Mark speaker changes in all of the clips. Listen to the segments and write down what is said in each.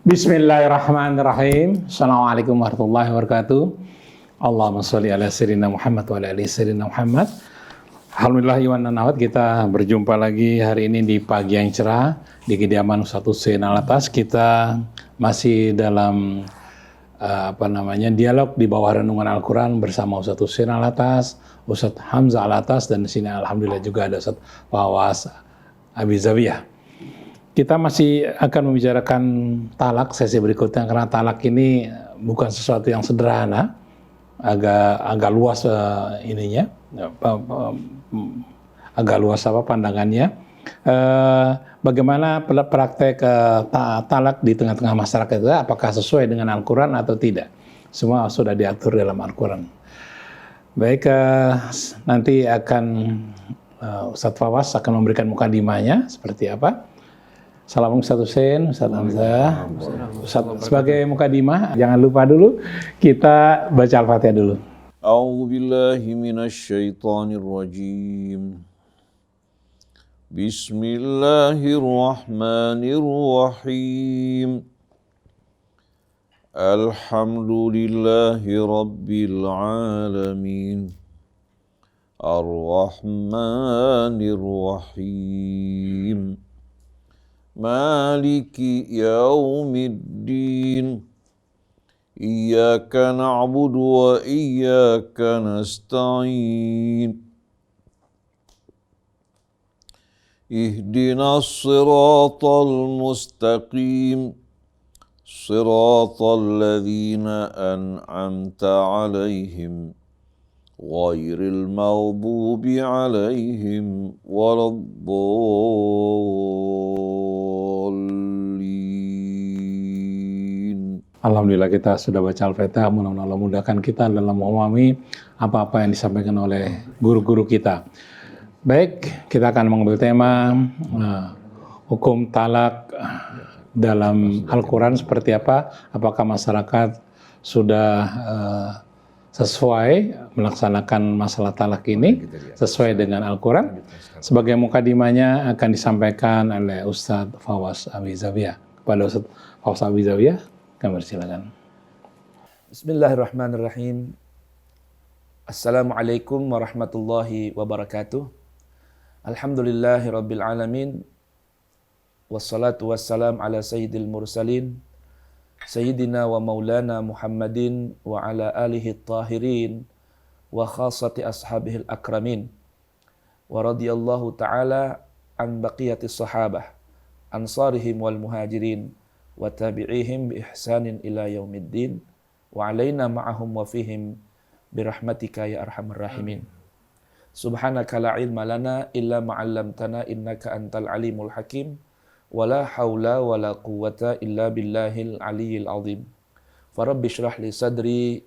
Speaker 1: Bismillahirrahmanirrahim. Assalamualaikum warahmatullahi wabarakatuh. Allahumma sholli ala sayyidina Muhammad wa ala ali sayyidina Muhammad. Alhamdulillah iwan dan akhwat, kita berjumpa lagi hari ini di pagi yang cerah di kediaman Ustadz Hussein Alatas. Kita masih dalam dialog di bawah renungan Al-Quran bersama Ustadz Hussein Alatas, Ustadz Hamzah Alatas, dan di sini alhamdulillah juga ada Ustadz Fawaz Abizawiyah. Kita masih akan membicarakan talak sesi berikutnya, karena talak ini bukan sesuatu yang sederhana, agak luas agak luas pandangannya. Bagaimana praktek talak di tengah-tengah masyarakat itu, apakah sesuai dengan Al-Quran atau tidak? Semua sudah diatur dalam Al-Quran. Baik, nanti akan Ustadz Fawaz akan memberikan mukadimahnya seperti apa. Assalamualaikum Ustadz Hussein, Ustadz Hamzah. Ustadz, sebagai mukadimah, jangan lupa dulu kita baca Al-Fatihah dulu.
Speaker 2: A'udzu billahi minasy syaithanir rajim. Bismillahirrahmanirrahim. Alhamdulillahi rabbil alamin. Ar-Rahmanir Rahim. Maliki yaumiddin. Iyyaka na'budu wa iyyaka nasta'in. Ihdinas siratal mustaqim. Siratal ladzina an'amta 'alaihim ghairil maghdubi 'alaihim waladdallin.
Speaker 1: Alhamdulillah kita sudah baca Al-Fatihah. Mudah-mudahan Allah mudahkan kita dalam memahami apa-apa yang disampaikan oleh guru-guru kita. Baik, kita akan mengambil tema hukum talak dalam Al-Quran seperti apa. Apakah masyarakat sudah sesuai melaksanakan masalah talak ini sesuai dengan Al-Quran? Sebagai mukadimahnya akan disampaikan oleh Ustadz Fawaz Abizawiyah. Kepada Ustadz Fawaz Abizawiyah, kami persilakan.
Speaker 3: Bismillahirrahmanirrahim. Assalamualaikum warahmatullahi wabarakatuh. Alhamdulillahi rabbil alamin. Wassalatu wassalam ala sayyidil mursalin. Sayyidina wa maulana Muhammadin wa ala alihi tahirin wa khasati ashabihil akramin. Wa radiyallahu ta'ala an baqiyatis sahabah, ansarihim wal muhajirin, wa tabi'ihim bi ihsanin ila yaumiddin, wa alaina ma'ahum wa fihim birahmatika ya arhamar rahimin. Subhanaka la ilma lana illa ma'allamtana innaka antal alimul hakim. Wala haula wala quwwata illa billahil aliyyil azim. Farabbi shrah li sadri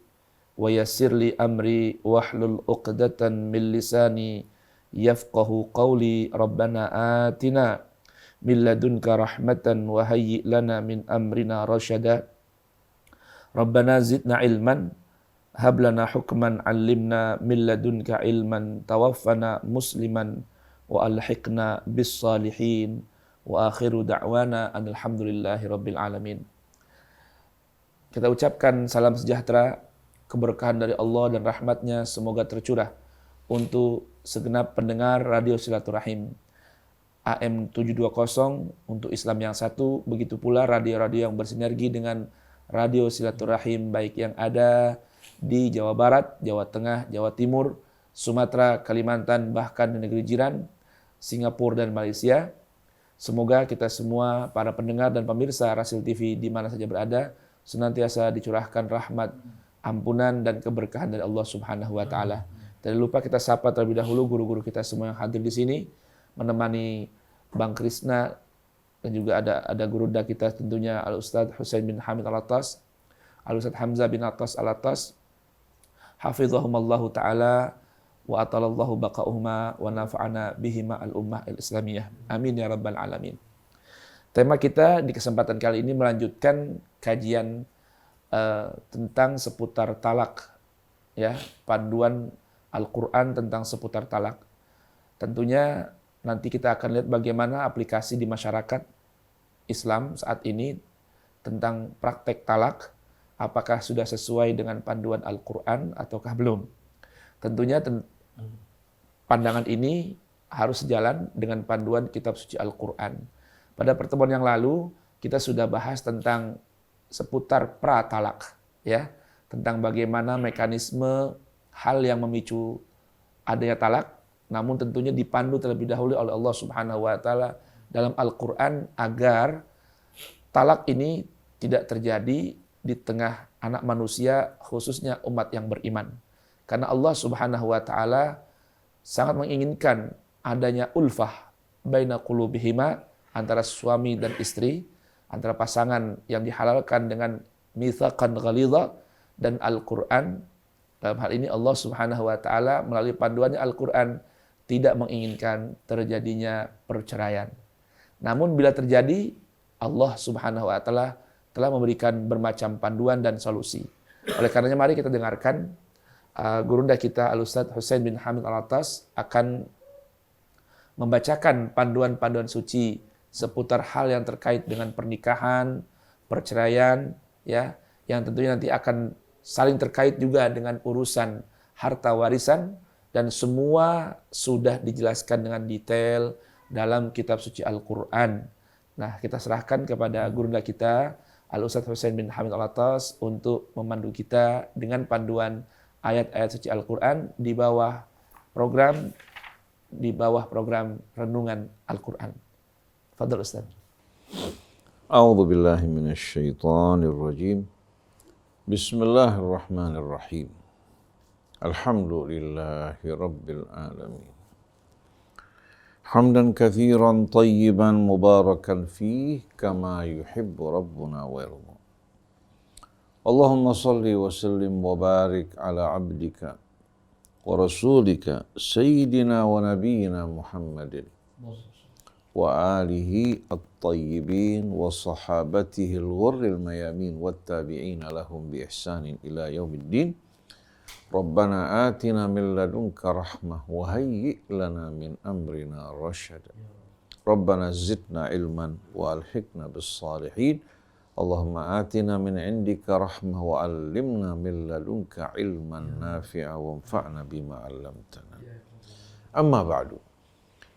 Speaker 3: wa yassir li amri wahlul 'uqdatan min lisani yafqahu qawli. Rabbana atina min ladunka rahmatan wa hayyi' lana min amrina rasyada. Rabbana zidna ilman hab lana hukman 'allimna min ladunka ilman tawaffana musliman wa alhiqna bis salihin. Wa akhiru da'wana alhamdulillahi rabbil alamin. Kita ucapkan salam sejahtera, keberkahan dari Allah dan rahmatnya semoga tercurah untuk segenap pendengar Radio Silaturahim AM 720 untuk Islam yang satu, begitu pula radio-radio yang bersinergi dengan Radio Silaturahim baik yang ada di Jawa Barat, Jawa Tengah, Jawa Timur, Sumatera, Kalimantan, bahkan di negeri jiran, Singapura dan Malaysia. Semoga kita semua, para pendengar dan pemirsa Rasil TV di mana saja berada, senantiasa dicurahkan rahmat, ampunan, dan keberkahan dari Allah Subhanahu wa Ta'ala. Tidak lupa kita sapa terlebih dahulu guru-guru kita semua yang hadir di sini, menemani Bang Krisna, dan juga ada guruda kita tentunya Al-Ustadz Hussein bin Hamid Alatas, Al-Ustadz Hamzah bin Alatas, Hafidhahumallahu Ta'ala, wa atalallahu baqa'uhuma wa nafa'ana bihima al-ummah al-islamiyah. Amin ya rabbal alamin. Tema kita di kesempatan kali ini melanjutkan kajian tentang seputar talak, ya, panduan Al-Quran tentang seputar talak. Tentunya nanti kita akan lihat bagaimana aplikasi di masyarakat Islam saat ini tentang praktek talak, apakah sudah sesuai dengan panduan Al-Quran ataukah belum. Tentunya pandangan ini harus sejalan dengan panduan kitab suci Al-Quran. Pada pertemuan yang lalu, kita sudah bahas tentang seputar pra-talak, ya, tentang bagaimana mekanisme hal yang memicu adanya talak, namun tentunya dipandu terlebih dahulu oleh Allah Subhanahu wa taala dalam Al-Qur'an agar talak ini tidak terjadi di tengah anak manusia, khususnya umat yang beriman. Karena Allah Subhanahu wa taala sangat menginginkan adanya ulfah baina qulubihima, antara suami dan istri, antara pasangan yang dihalalkan dengan mitsaqan ghalidha dan Al-Qur'an. Dalam hal ini Allah Subhanahu wa taala melalui panduannya Al-Qur'an tidak menginginkan terjadinya perceraian. Namun bila terjadi, Allah Subhanahu wa taala telah memberikan bermacam panduan dan solusi. Oleh karenanya mari kita dengarkan gurunda kita Al-Ustaz Husain bin Hamid Al-Attas akan membacakan panduan-panduan suci seputar hal yang terkait dengan pernikahan, perceraian, ya, yang tentunya nanti akan saling terkait juga dengan urusan harta warisan, dan semua sudah dijelaskan dengan detail dalam kitab suci Al-Quran. Nah, kita serahkan kepada gurunda kita Al-Ustaz Husain bin Hamid Al-Attas untuk memandu kita dengan panduan ayat-ayat suci Al-Quran di bawah program renungan Al-Quran. Fadhal Ustaz.
Speaker 2: A'udzu billahi minasy syaithanir rajim. Bismillahirrahmanirrahim. Alhamdulillahi rabbil alamin. Hamdan katsiran tayyiban mubarakan fihi kama yuhibbu rabbuna wa yarda. Allahumma salli wa sallim wa barik ala abdika wa rasulika sayyidina wa nabiyyina Muhammadin wa alihi at-tayyibin wa sahabatihi al-ghurril mayamin wa tabi'ina lahum bi ihsanin ila yaumiddin. Rabbana atina min ladunka rahmah wa hayyi' lana min amrina rasyada. Rabbana zidna ilman wa alhiqna bis salihin. Allahumma atina min indika rahmah wa allimna min ladunka ilman nafi'a wa anfa'na bima 'allamtana. Amma ba'du.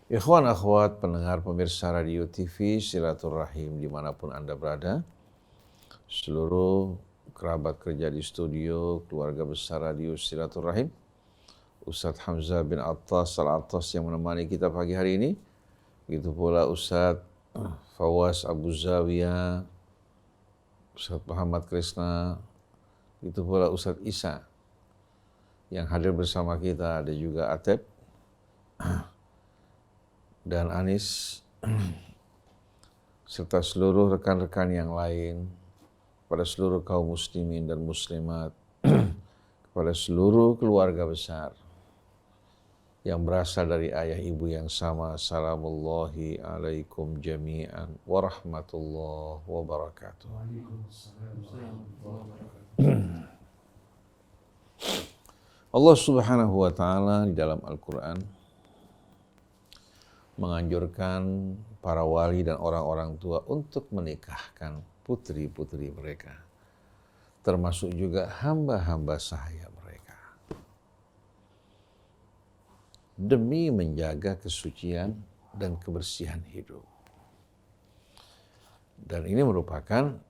Speaker 2: Ikhwan akhwat pendengar pemirsa Radio TV Silaturahim dimanapun Anda berada, seluruh kerabat kerja di studio, keluarga besar Radio Silaturahim, Ustadz Hamzah bin Attas Al-Attas yang menemani kita pagi hari ini, begitu pula Ustadz Fawaz Abu Zawiyah, Ustadz Muhammad Krisna, begitu pula Ustadz Isa yang hadir bersama kita, ada juga Atep dan Anis, serta seluruh rekan-rekan yang lain, kepada seluruh kaum muslimin dan muslimat, kepada seluruh keluarga besar yang berasal dari ayah ibu yang sama. Assalamullahi alaikum jami'an wa rahmatullahi wa barakatuh. Allah Subhanahu wa taala di dalam Al-Qur'an menganjurkan para wali dan orang-orang tua untuk menikahkan putri-putri mereka, termasuk juga hamba-hamba sahaya mereka, demi menjaga kesucian dan kebersihan hidup. Dan ini merupakan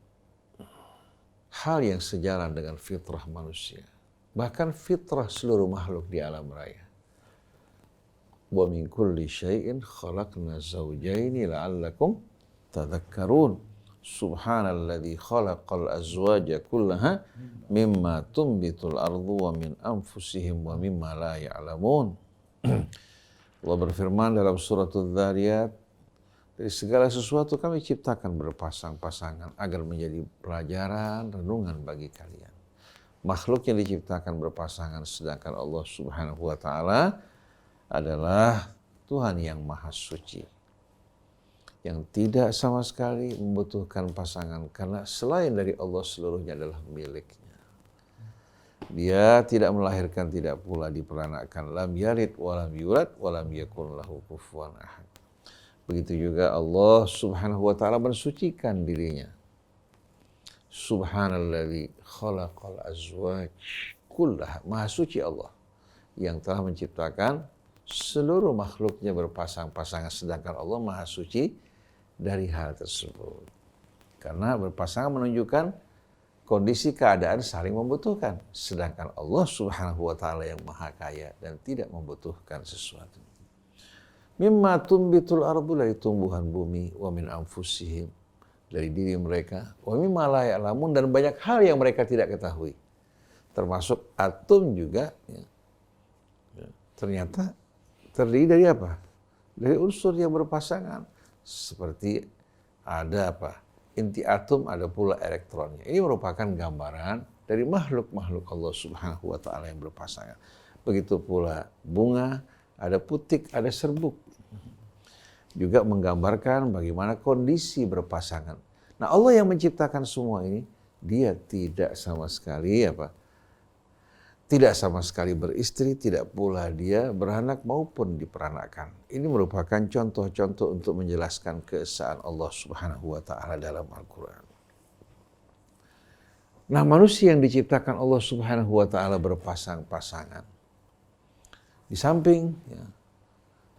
Speaker 2: hal yang sejalan dengan fitrah manusia, bahkan fitrah seluruh makhluk di alam raya. Wa min kulli syai'in khalaqna zawjaini la'allakum tadhakkarun. Subhanalladzi khalaqal azwaja kullaha mimma tumbitul ardu wa min anfusihim wa mimma la ya'lamun. Allah berfirman dalam surat Adz-Dzariyat, dari segala sesuatu kami ciptakan berpasang-pasangan agar menjadi pelajaran, renungan bagi kalian. Makhluk yang diciptakan berpasangan, sedangkan Allah Subhanahu wa taala adalah Tuhan yang maha suci, yang tidak sama sekali membutuhkan pasangan, karena selain dari Allah seluruhnya adalah miliknya. Dia tidak melahirkan, tidak pula diperanakkan. Lam yalid wa lam yulad wa lam yakun lahu kufuwan ahad. Begitu juga Allah Subhanahu wa taala mensucikan dirinya Subhanalladzi khalaqal azwaj kullaha. Maha suci Allah yang telah menciptakan seluruh makhluknya berpasang-pasangan, sedangkan Allah maha suci dari hal tersebut. Karena berpasangan menunjukkan kondisi keadaan saling membutuhkan, sedangkan Allah Subhanahu wa taala yang maha kaya dan tidak membutuhkan sesuatu. Mimma tumbitul ardu, dari tumbuhan bumi, wa min anfusihim, dari diri mereka, wa mimma la ya'lamun, dan banyak hal yang mereka tidak ketahui. Termasuk atom juga ya. Ternyata terdiri dari apa? Dari unsur yang berpasangan. Seperti ada apa? Inti atom, ada pula elektronnya. Ini merupakan gambaran dari makhluk-makhluk Allah Subhanahu wa taala yang berpasangan. Begitu pula bunga, ada putik, ada serbuk. Juga menggambarkan bagaimana kondisi berpasangan. Nah, Allah yang menciptakan semua ini, dia tidak sama sekali tidak sama sekali beristri, tidak pula dia beranak maupun diperanakan. Ini merupakan contoh-contoh untuk menjelaskan keesaan Allah Subhanahu wa taala dalam Al-Qur'an. Nah, manusia yang diciptakan Allah Subhanahu wa taala berpasang-pasangan. Di samping ya,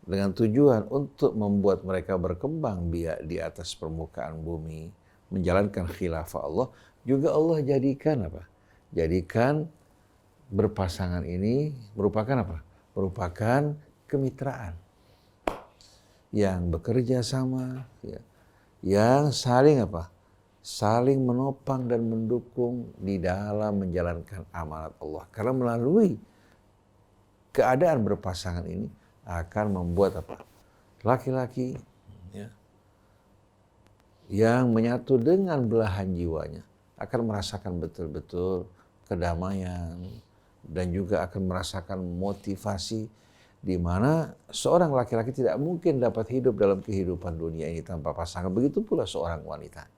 Speaker 2: dengan tujuan untuk membuat mereka berkembang biak di atas permukaan bumi, menjalankan khilafah Allah, juga Allah jadikan apa? Jadikan berpasangan ini merupakan apa? Merupakan kemitraan yang bekerja sama, ya, yang saling apa? Saling menopang dan mendukung di dalam menjalankan amanat Allah. Karena melalui keadaan berpasangan ini akan membuat apa? Laki-laki ya, yang menyatu dengan belahan jiwanya akan merasakan betul-betul kedamaian dan juga akan merasakan motivasi di mana seorang laki-laki tidak mungkin dapat hidup dalam kehidupan dunia ini tanpa pasangan. Begitu pula seorang wanita.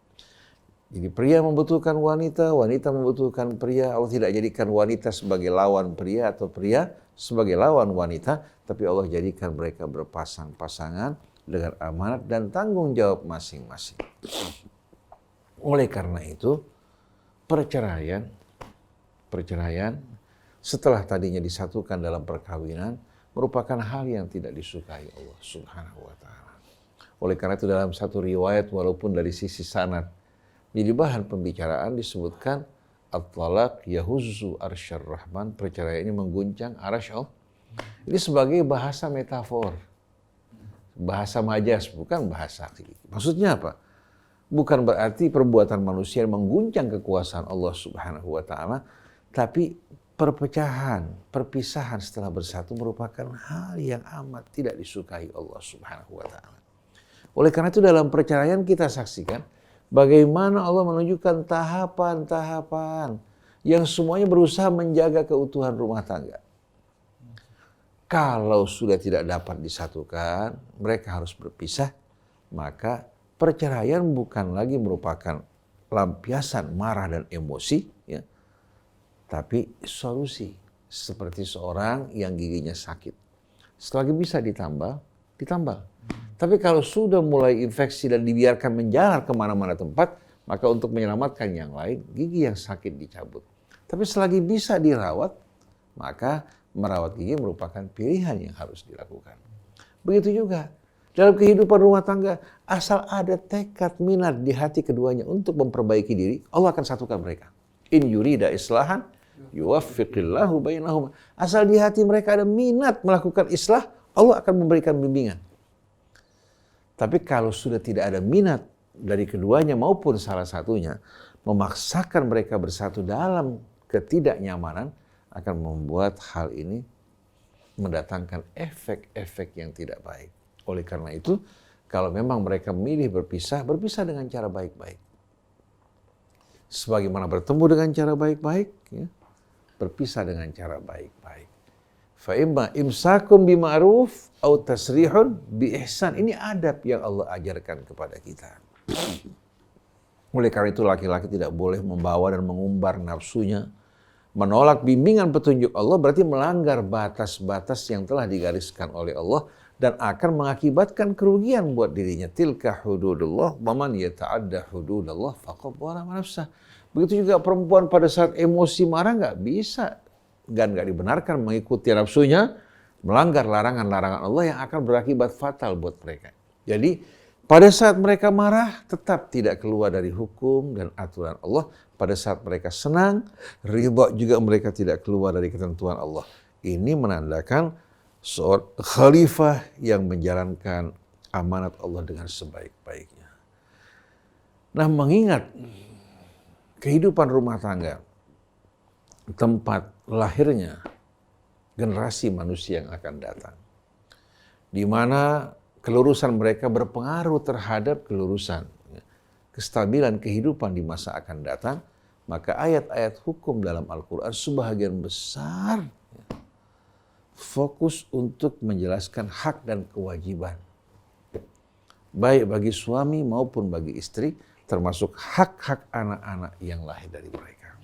Speaker 2: Jadi pria membutuhkan wanita, wanita membutuhkan pria. Allah tidak jadikan wanita sebagai lawan pria atau pria sebagai lawan wanita, tapi Allah jadikan mereka berpasang-pasangan dengan amanat dan tanggung jawab masing-masing. Oleh karena itu, perceraian setelah tadinya disatukan dalam perkawinan merupakan hal yang tidak disukai Allah Subhanahu wa taala. Oleh karena itu dalam satu riwayat, walaupun dari sisi sanad jadi bahan pembicaraan, disebutkan at-talaq yahuzzu arsyar rahman, perceraian ini mengguncang arasy Allah. Ini sebagai bahasa metafor, bahasa majas, bukan bahasa hakiki. Maksudnya apa? Bukan berarti perbuatan manusia mengguncang kekuasaan Allah Subhanahu wa taala, tapi perpisahan setelah bersatu merupakan hal yang amat tidak disukai Allah Subhanahu wa taala. Oleh karena itu dalam perceraian kita saksikan bagaimana Allah menunjukkan tahapan-tahapan yang semuanya berusaha menjaga keutuhan rumah tangga. Kalau sudah tidak dapat disatukan, mereka harus berpisah, maka perceraian bukan lagi merupakan lampiasan marah dan emosi, ya, tapi solusi. Seperti seorang yang giginya sakit. Selagi bisa ditambal. Tapi kalau sudah mulai infeksi dan dibiarkan menjalar kemana-mana tempat, maka untuk menyelamatkan yang lain, gigi yang sakit dicabut. Tapi selagi bisa dirawat, maka merawat gigi merupakan pilihan yang harus dilakukan. Begitu juga dalam kehidupan rumah tangga, asal ada tekad minat di hati keduanya untuk memperbaiki diri, Allah akan satukan mereka. In yurida islahan yuwaffiqillahu bainahuma. Asal di hati mereka ada minat melakukan islah, Allah akan memberikan bimbingan. Tapi kalau sudah tidak ada minat dari keduanya maupun salah satunya, memaksakan mereka bersatu dalam ketidaknyamanan akan membuat hal ini mendatangkan efek-efek yang tidak baik. Oleh karena itu, kalau memang mereka memilih berpisah dengan cara baik-baik. Sebagaimana bertemu dengan cara baik-baik, ya, berpisah dengan cara baik-baik. Fa imma imsakum bima'ruf au tasrihun bi ihsan. Ini adab yang Allah ajarkan kepada kita. Oleh karena itu laki-laki tidak boleh membawa dan mengumbar nafsunya. Menolak bimbingan petunjuk Allah berarti melanggar batas-batas yang telah digariskan oleh Allah dan akan mengakibatkan kerugian buat dirinya. Tilka hududullah wa man yata'adda hududallah faqad zalama nafsah. Begitu juga perempuan pada saat emosi marah nggak bisa dan nggak dibenarkan mengikuti nafsunya, melanggar larangan-larangan Allah yang akan berakibat fatal buat mereka. Jadi pada saat mereka marah tetap tidak keluar dari hukum dan aturan Allah. Pada saat mereka senang, ridha juga mereka tidak keluar dari ketentuan Allah. Ini menandakan seorang khalifah yang menjalankan amanat Allah dengan sebaik-baiknya. Nah, mengingat kehidupan rumah tangga, tempat lahirnya generasi manusia yang akan datang, di mana kelurusan mereka berpengaruh terhadap kelurusan, kestabilan kehidupan di masa akan datang, maka ayat-ayat hukum dalam Al-Quran sebahagian besar fokus untuk menjelaskan hak dan kewajiban, baik bagi suami maupun bagi istri, termasuk hak-hak anak-anak yang lahir dari mereka.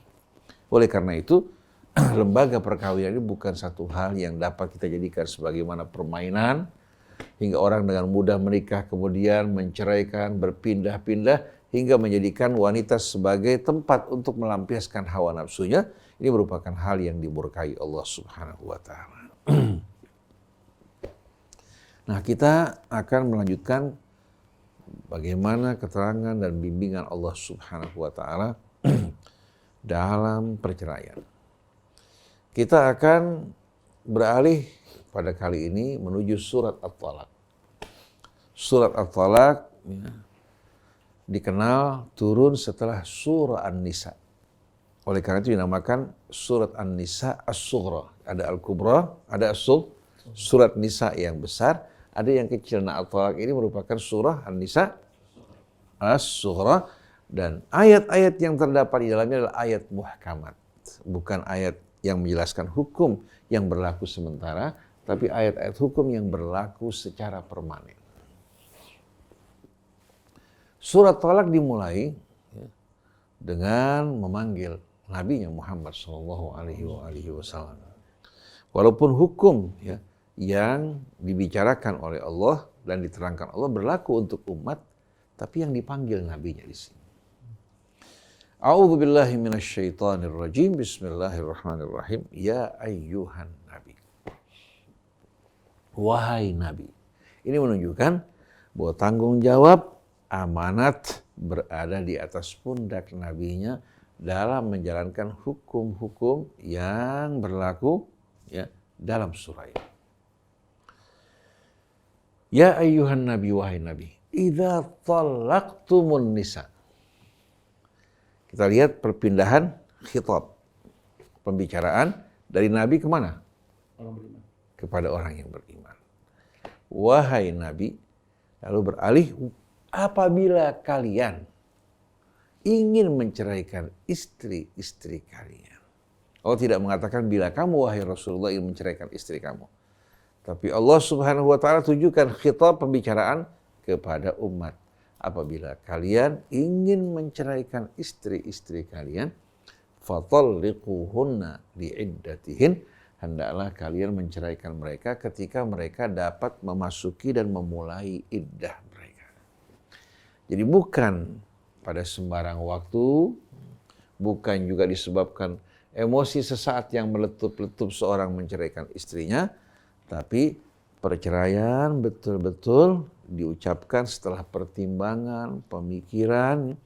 Speaker 2: Oleh karena itu, lembaga perkawinan ini bukan satu hal yang dapat kita jadikan sebagaimana permainan, hingga orang dengan mudah menikah kemudian menceraikan, berpindah-pindah, hingga menjadikan wanita sebagai tempat untuk melampiaskan hawa nafsunya. Ini merupakan hal yang dimurkai Allah Subhanahu wa Ta'ala. Nah, kita akan melanjutkan bagaimana keterangan dan bimbingan Allah Subhanahu wa Ta'ala dalam perceraian. Kita akan beralih pada kali ini menuju surat At-Talaq. Surat At-Talaq dikenal turun setelah surah An-Nisa. Oleh karena itu dinamakan surat An-Nisa As-Sughra. Ada Al-Kubra, ada As-Sughra, surat Nisa yang besar, ada yang kecil. Nah, At-Talaq ini merupakan surah An-Nisa As-Sughra, dan ayat-ayat yang terdapat di dalamnya adalah ayat muhkamat. Bukan ayat yang menjelaskan hukum yang berlaku sementara, tapi ayat-ayat hukum yang berlaku secara permanen. Surat Talaq dimulai dengan memanggil Nabi Muhammad SAW. Walaupun hukum yang dibicarakan oleh Allah dan diterangkan Allah berlaku untuk umat, tapi yang dipanggil Nabinya di sini. A'udzu billahi minasyaitonir rajim. Bismillahirrahmanirrahim. Ya ayyuhan nabi. Wahai Nabi. Ini menunjukkan bahwa tanggung jawab amanat berada di atas pundak nabinya dalam menjalankan hukum-hukum yang berlaku dalam surah ini. Ya ayyuhan nabi, wahai nabi, idza talaqtumun nisa. Kita lihat perpindahan khitab, pembicaraan dari nabi kemana? Orang beriman. Kepada orang yang beriman. Wahai nabi, lalu beralih, apabila kalian ingin menceraikan istri-istri kalian. Allah tidak mengatakan bila kamu wahai Rasulullah ingin menceraikan istri kamu. Tapi Allah Subhanahu wa Ta'ala tujukan khitab pembicaraan kepada umat. Apabila kalian ingin menceraikan istri-istri kalian, fatalliquhunna li'iddatihin, hendaklah kalian menceraikan mereka ketika mereka dapat memasuki dan memulai iddah mereka. Jadi bukan pada sembarang waktu, bukan juga disebabkan emosi sesaat yang meletup-letup seorang menceraikan istrinya, tapi perceraian betul-betul diucapkan setelah pertimbangan, pemikiran,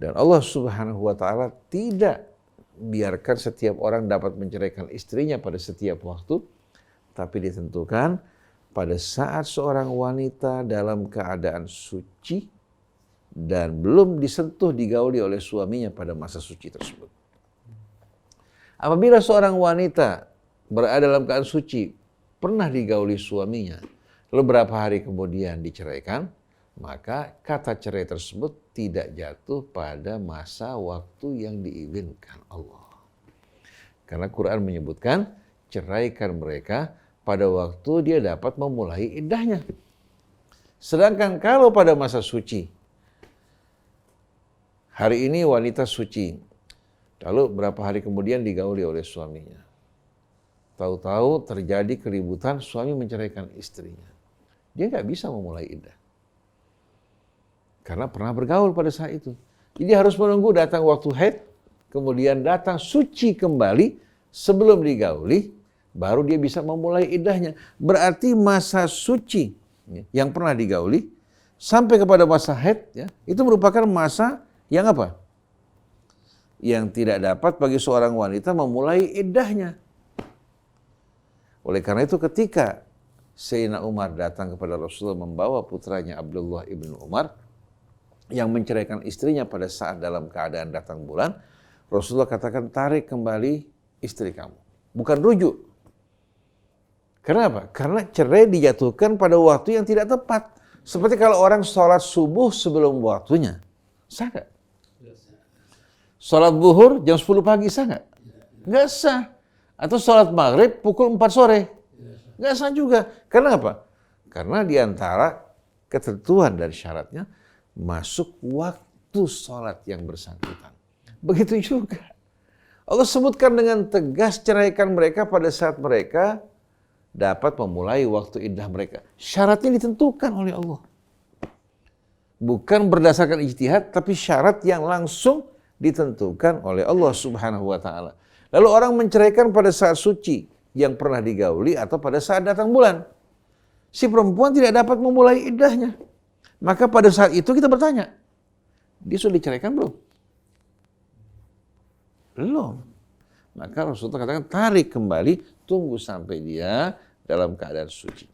Speaker 2: dan Allah Subhanahu wa Ta'ala tidak biarkan setiap orang dapat menceraikan istrinya pada setiap waktu, tapi ditentukan pada saat seorang wanita dalam keadaan suci dan belum disentuh digauli oleh suaminya pada masa suci tersebut. Apabila seorang wanita berada dalam keadaan suci, pernah digauli suaminya, lalu berapa hari kemudian diceraikan, maka kata cerai tersebut tidak jatuh pada masa waktu yang diizinkan Allah. Karena Quran menyebutkan ceraikan mereka pada waktu dia dapat memulai iddahnya. Sedangkan kalau pada masa suci, hari ini wanita suci, lalu berapa hari kemudian digauli oleh suaminya. Tahu-tahu terjadi keributan, suami menceraikan istrinya. Dia nggak bisa memulai iddah. Karena pernah bergaul pada saat itu. Jadi harus menunggu datang waktu haid, kemudian datang suci kembali sebelum digauli, baru dia bisa memulai iddahnya. Berarti masa suci yang pernah digauli sampai kepada masa haid, ya, itu merupakan masa yang apa? Yang tidak dapat bagi seorang wanita memulai iddahnya. Oleh karena itu ketika Sayyidina Umar datang kepada Rasulullah membawa putranya Abdullah ibn Umar yang menceraikan istrinya pada saat dalam keadaan datang bulan, Rasulullah katakan tarik kembali istri kamu. Bukan rujuk. Kenapa? Karena cerai dijatuhkan pada waktu yang tidak tepat. Seperti kalau orang sholat subuh sebelum waktunya. Sah nggak? Sholat zuhur jam 10 pagi sah nggak? Nggak sah. Atau sholat maghrib pukul 4 sore. Nggak sah juga. Karena apa? Karena diantara ketentuan dari syaratnya masuk waktu sholat yang bersangkutan. Begitu juga. Allah sebutkan dengan tegas ceraikan mereka pada saat mereka dapat memulai waktu iddah mereka. Syaratnya ditentukan oleh Allah. Bukan berdasarkan ijtihad, tapi syarat yang langsung ditentukan oleh Allah Subhanahu wa Ta'ala. Lalu orang menceraikan pada saat suci yang pernah digauli atau pada saat datang bulan. Si perempuan tidak dapat memulai iddahnya. Maka pada saat itu kita bertanya, dia sudah diceraikan belum? Belum. Maka Rasulullah katakan tarik kembali, tunggu sampai dia dalam keadaan suci.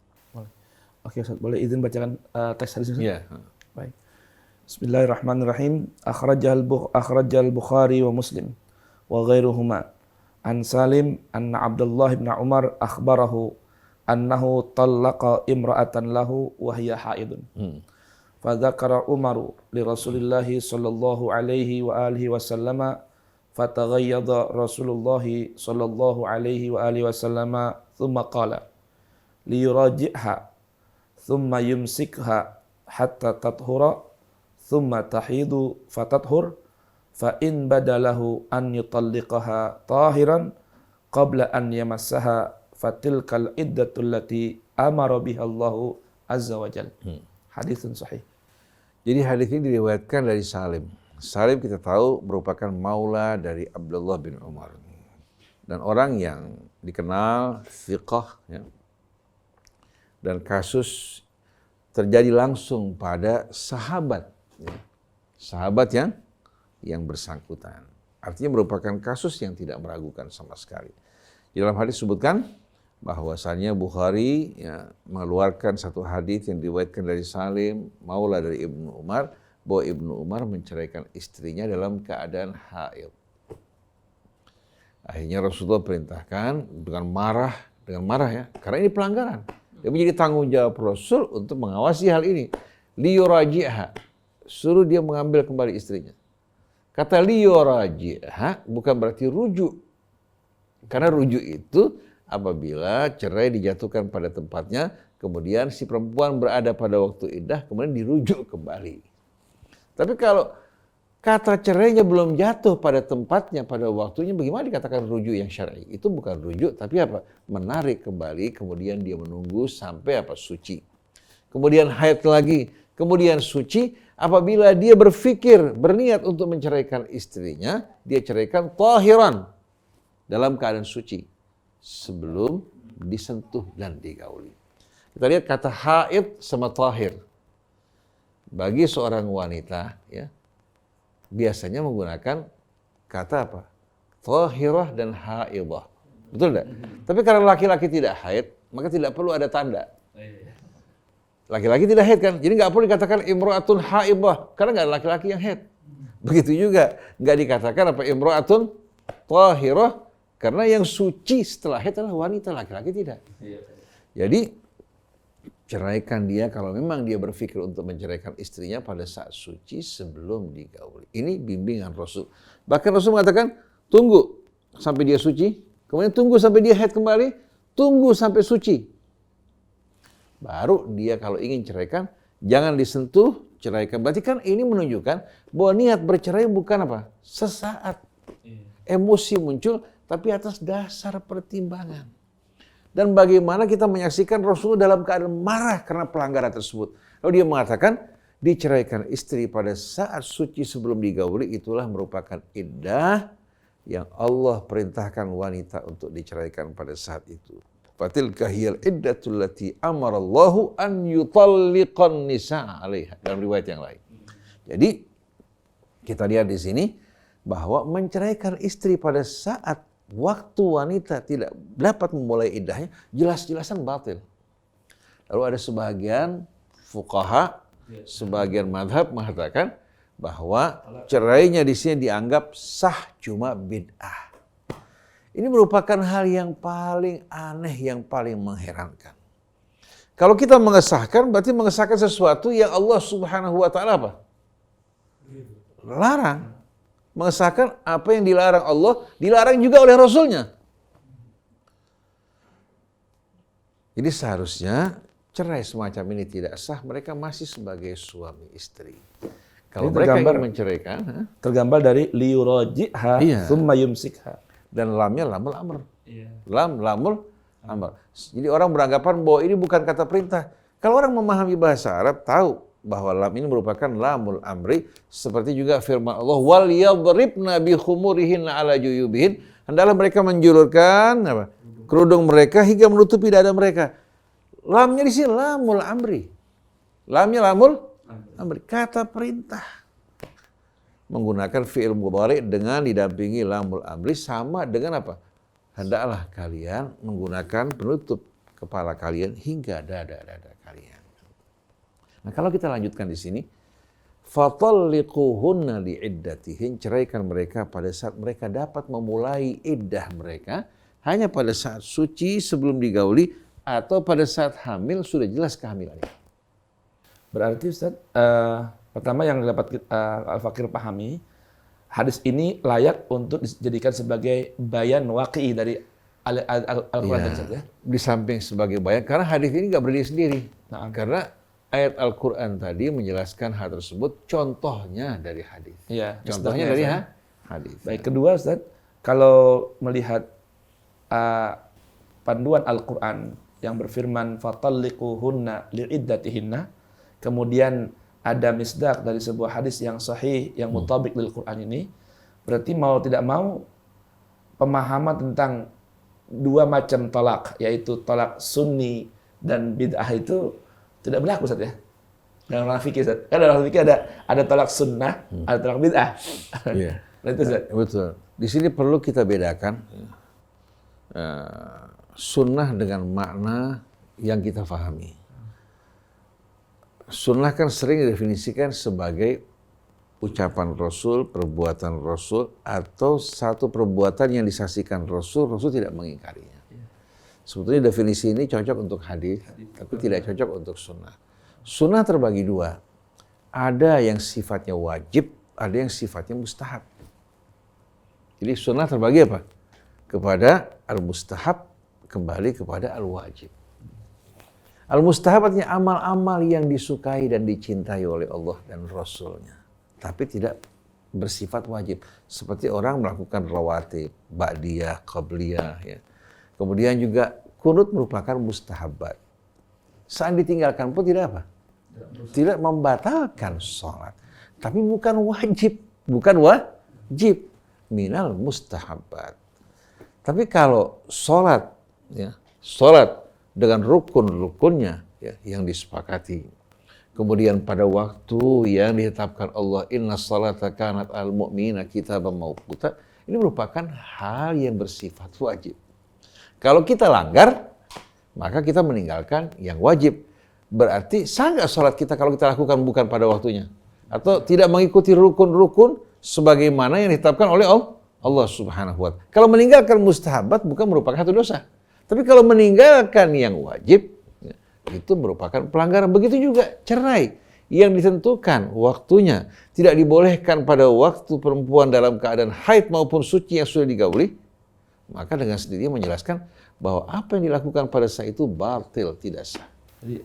Speaker 3: Oke Ustaz, boleh izin bacakan teks hadisnya?
Speaker 2: Iya.
Speaker 3: Baik. Bismillahirrahmanirrahim. Akhrajal Bukhari wa Muslim wa ghairuhuma an Salim anna Abdullah bin Umar akhbarahu annahu tallaqa imra'atan lahu wa hiya haidun. Fadzakara Umaru li Rasulillah sallallahu alaihi wa alihi wasallama fataghayyada Rasulullah sallallahu alaihi wa alihi wasallama thumma qala liyuraji'ha thumma yumsikha hatta tathura thumma tahidu fatathur fa in badalahu an yutalliqaha tahiran qabla an yamassaha fatilkal iddatu allati amara biha Allahu azza wa jalla. Haditsun sahih.
Speaker 2: Jadi hadis ini diriwayatkan dari Salim. Salim kita tahu merupakan maula dari Abdullah bin Umar. Dan orang yang dikenal thiqah, ya. Dan kasus terjadi langsung pada sahabat. Ya. Sahabat yang bersangkutan. Artinya merupakan kasus yang tidak meragukan sama sekali. Di dalam hadis disebutkan bahwasannya Bukhari mengeluarkan satu hadis yang diriwayatkan dari Salim, maula dari Ibnu Umar, bahwa Ibnu Umar menceraikan istrinya dalam keadaan haid. Akhirnya Rasulullah perintahkan dengan marah ya, karena ini pelanggaran. Dia menjadi tanggung jawab Rasul untuk mengawasi hal ini. Liyuraji'ha, suruh dia mengambil kembali istrinya. Kata liyuraji'ha bukan berarti rujuk. Karena rujuk itu apabila cerai dijatuhkan pada tempatnya, kemudian si perempuan berada pada waktu iddah, kemudian dirujuk kembali. Tapi kalau kata cerainya belum jatuh pada tempatnya, pada waktunya, bagaimana dikatakan rujuk yang syar'i? Itu bukan rujuk, tapi apa? Menarik kembali, kemudian dia menunggu sampai suci. Kemudian haid lagi, kemudian suci. Apabila dia berfikir, berniat untuk menceraikan istrinya, dia ceraikan tahiran, dalam keadaan suci, sebelum disentuh dan digauli. Kita lihat kata haid sama tahir. Bagi seorang wanita, ya, biasanya menggunakan kata apa? Tahirah dan haidah. Betul tidak? Tapi karena laki-laki tidak haid, maka tidak perlu ada tanda. Laki-laki tidak haid kan? Jadi nggak perlu dikatakan imra'atun haidah, karena nggak ada laki-laki yang haid. Begitu juga nggak dikatakan imra'atun tahirah, karena yang suci setelah haid adalah wanita, laki-laki tidak. Jadi ceraikan dia kalau memang dia berpikir untuk menceraikan istrinya pada saat suci sebelum digauli. Ini bimbingan Rasul. Bahkan Rasul mengatakan, tunggu sampai dia suci, kemudian tunggu sampai dia haid kembali, tunggu sampai suci. Baru dia kalau ingin ceraikan, jangan disentuh, ceraikan. Berarti kan ini menunjukkan bahwa niat bercerai bukan apa? Sesaat. Emosi muncul, tapi atas dasar pertimbangan. Dan bagaimana kita menyaksikan Rasulullah dalam keadaan marah karena pelanggaran tersebut. Lalu dia mengatakan, diceraikan istri pada saat suci sebelum digauli, itulah merupakan iddah yang Allah perintahkan wanita untuk diceraikan pada saat itu. Fatilka hiyal iddatul lati amarallahu an yutalliqan nisaa 'alaiha, dalam riwayat yang lain. Jadi kita lihat di sini bahwa menceraikan istri pada saat waktu wanita tidak dapat memulai iddahnya jelas-jelasan batil. Lalu ada sebagian fuqaha, sebagian madhab mengatakan bahwa cerainya di sini dianggap sah cuma bid'ah. Ini merupakan hal yang paling aneh, yang paling mengherankan. Kalau kita mengesahkan, berarti mengesahkan sesuatu yang Allah Subhanahu wa Ta'ala apa? Larang. Mengesahkan apa yang dilarang Allah, dilarang juga oleh Rasulnya. Jadi seharusnya cerai semacam ini tidak sah, mereka masih sebagai suami istri. Kalau mereka ingin menceraikan,
Speaker 3: tergambar dari liyuraji'ha thumma yumsikha.
Speaker 2: Dan lamnya lamul amr. Lamul amr. Jadi orang beranggapan bahwa ini bukan kata perintah. Kalau orang memahami bahasa Arab, tahu bahwa lam ini merupakan lamul amri, seperti juga firman Allah, wal yadribna bi khumurihinna ala juyubihin, hendaklah mereka menjulurkan kerudung mereka hingga menutupi dada mereka. Lamnya di sini lamul amri. Lamnya lamul amri, kata perintah. Menggunakan fi'il mudhari dengan didampingi lamul amri sama dengan apa? Hendaklah kalian menggunakan penutup kepala kalian hingga dada-dada kalian. Nah, kalau kita lanjutkan di sini, fatalliquhunna li'iddatihin, ceraikan mereka pada saat mereka dapat memulai iddah mereka, hanya pada saat suci sebelum digauli atau pada saat hamil sudah jelas kehamilannya.
Speaker 3: Berarti Ustaz, pertama yang dapat Al-Fakir pahami, hadis ini layak untuk dijadikan sebagai bayan waqi'i dari Al-Quran tadi ya.
Speaker 2: Di samping sebagai bayan, karena hadis ini nggak berdiri sendiri. Karena ayat Al-Quran tadi menjelaskan hal tersebut, contohnya dari hadis.
Speaker 3: Ya,
Speaker 2: contohnya dari hadis.
Speaker 3: Baik, kedua Ustaz, kalau melihat panduan Al-Quran yang berfirman fatalliquhunna li'iddatihinna, kemudian ada misdaq dari sebuah hadis yang sahih, yang mutabik lil Quran ini, berarti mau tidak mau pemahaman tentang dua macam talak, yaitu talak sunni dan bid'ah itu tidak berlaku Ustaz ya. Dalam orang fikih Ustaz. Kan dalam fikih ada talak sunnah, ada talak bid'ah.
Speaker 2: Iya.
Speaker 3: Itu Ustaz.
Speaker 2: Betul. Di sini perlu kita bedakan sunnah dengan makna yang kita fahami. Sunnah kan sering didefinisikan sebagai ucapan Rasul, perbuatan Rasul, atau satu perbuatan yang disaksikan Rasul, Rasul tidak mengingkarinya. Sebetulnya definisi ini cocok untuk hadis, tapi tidak cocok untuk sunnah. Sunnah terbagi dua. Ada yang sifatnya wajib, ada yang sifatnya mustahab. Jadi sunnah terbagi apa? Kepada al-mustahab, kembali kepada al-wajib. Al-mustahab artinya amal-amal yang disukai dan dicintai oleh Allah dan Rasulnya. Tapi tidak bersifat wajib. Seperti orang melakukan rawatib, ba'diyah, qabliyah. Ya. Kemudian juga kunut merupakan mustahabat. Saat ditinggalkan pun tidak apa? Tidak membatalkan sholat. Tapi bukan wajib. Bukan wajib. Minal mustahabat. Tapi kalau sholat, ya, sholat dengan rukun-rukunnya ya, yang disepakati. Kemudian pada waktu yang ditetapkan Allah, inna salata kanat al mu'mina kitaban mawquta, ini merupakan hal yang bersifat wajib. Kalau kita langgar, maka kita meninggalkan yang wajib. Berarti sah nggak sholat kita kalau kita lakukan bukan pada waktunya? Atau tidak mengikuti rukun-rukun sebagaimana yang ditetapkan oleh Allah Subhanahu wa Ta'ala. Kalau meninggalkan mustahabat bukan merupakan satu dosa. Tapi kalau meninggalkan yang wajib, itu merupakan pelanggaran. Begitu juga cerai yang ditentukan waktunya. Tidak dibolehkan pada waktu perempuan dalam keadaan haid maupun suci yang sudah digauli. Maka dengan sendirinya menjelaskan bahwa apa yang dilakukan pada saat itu batil, tidak sah.
Speaker 3: Jadi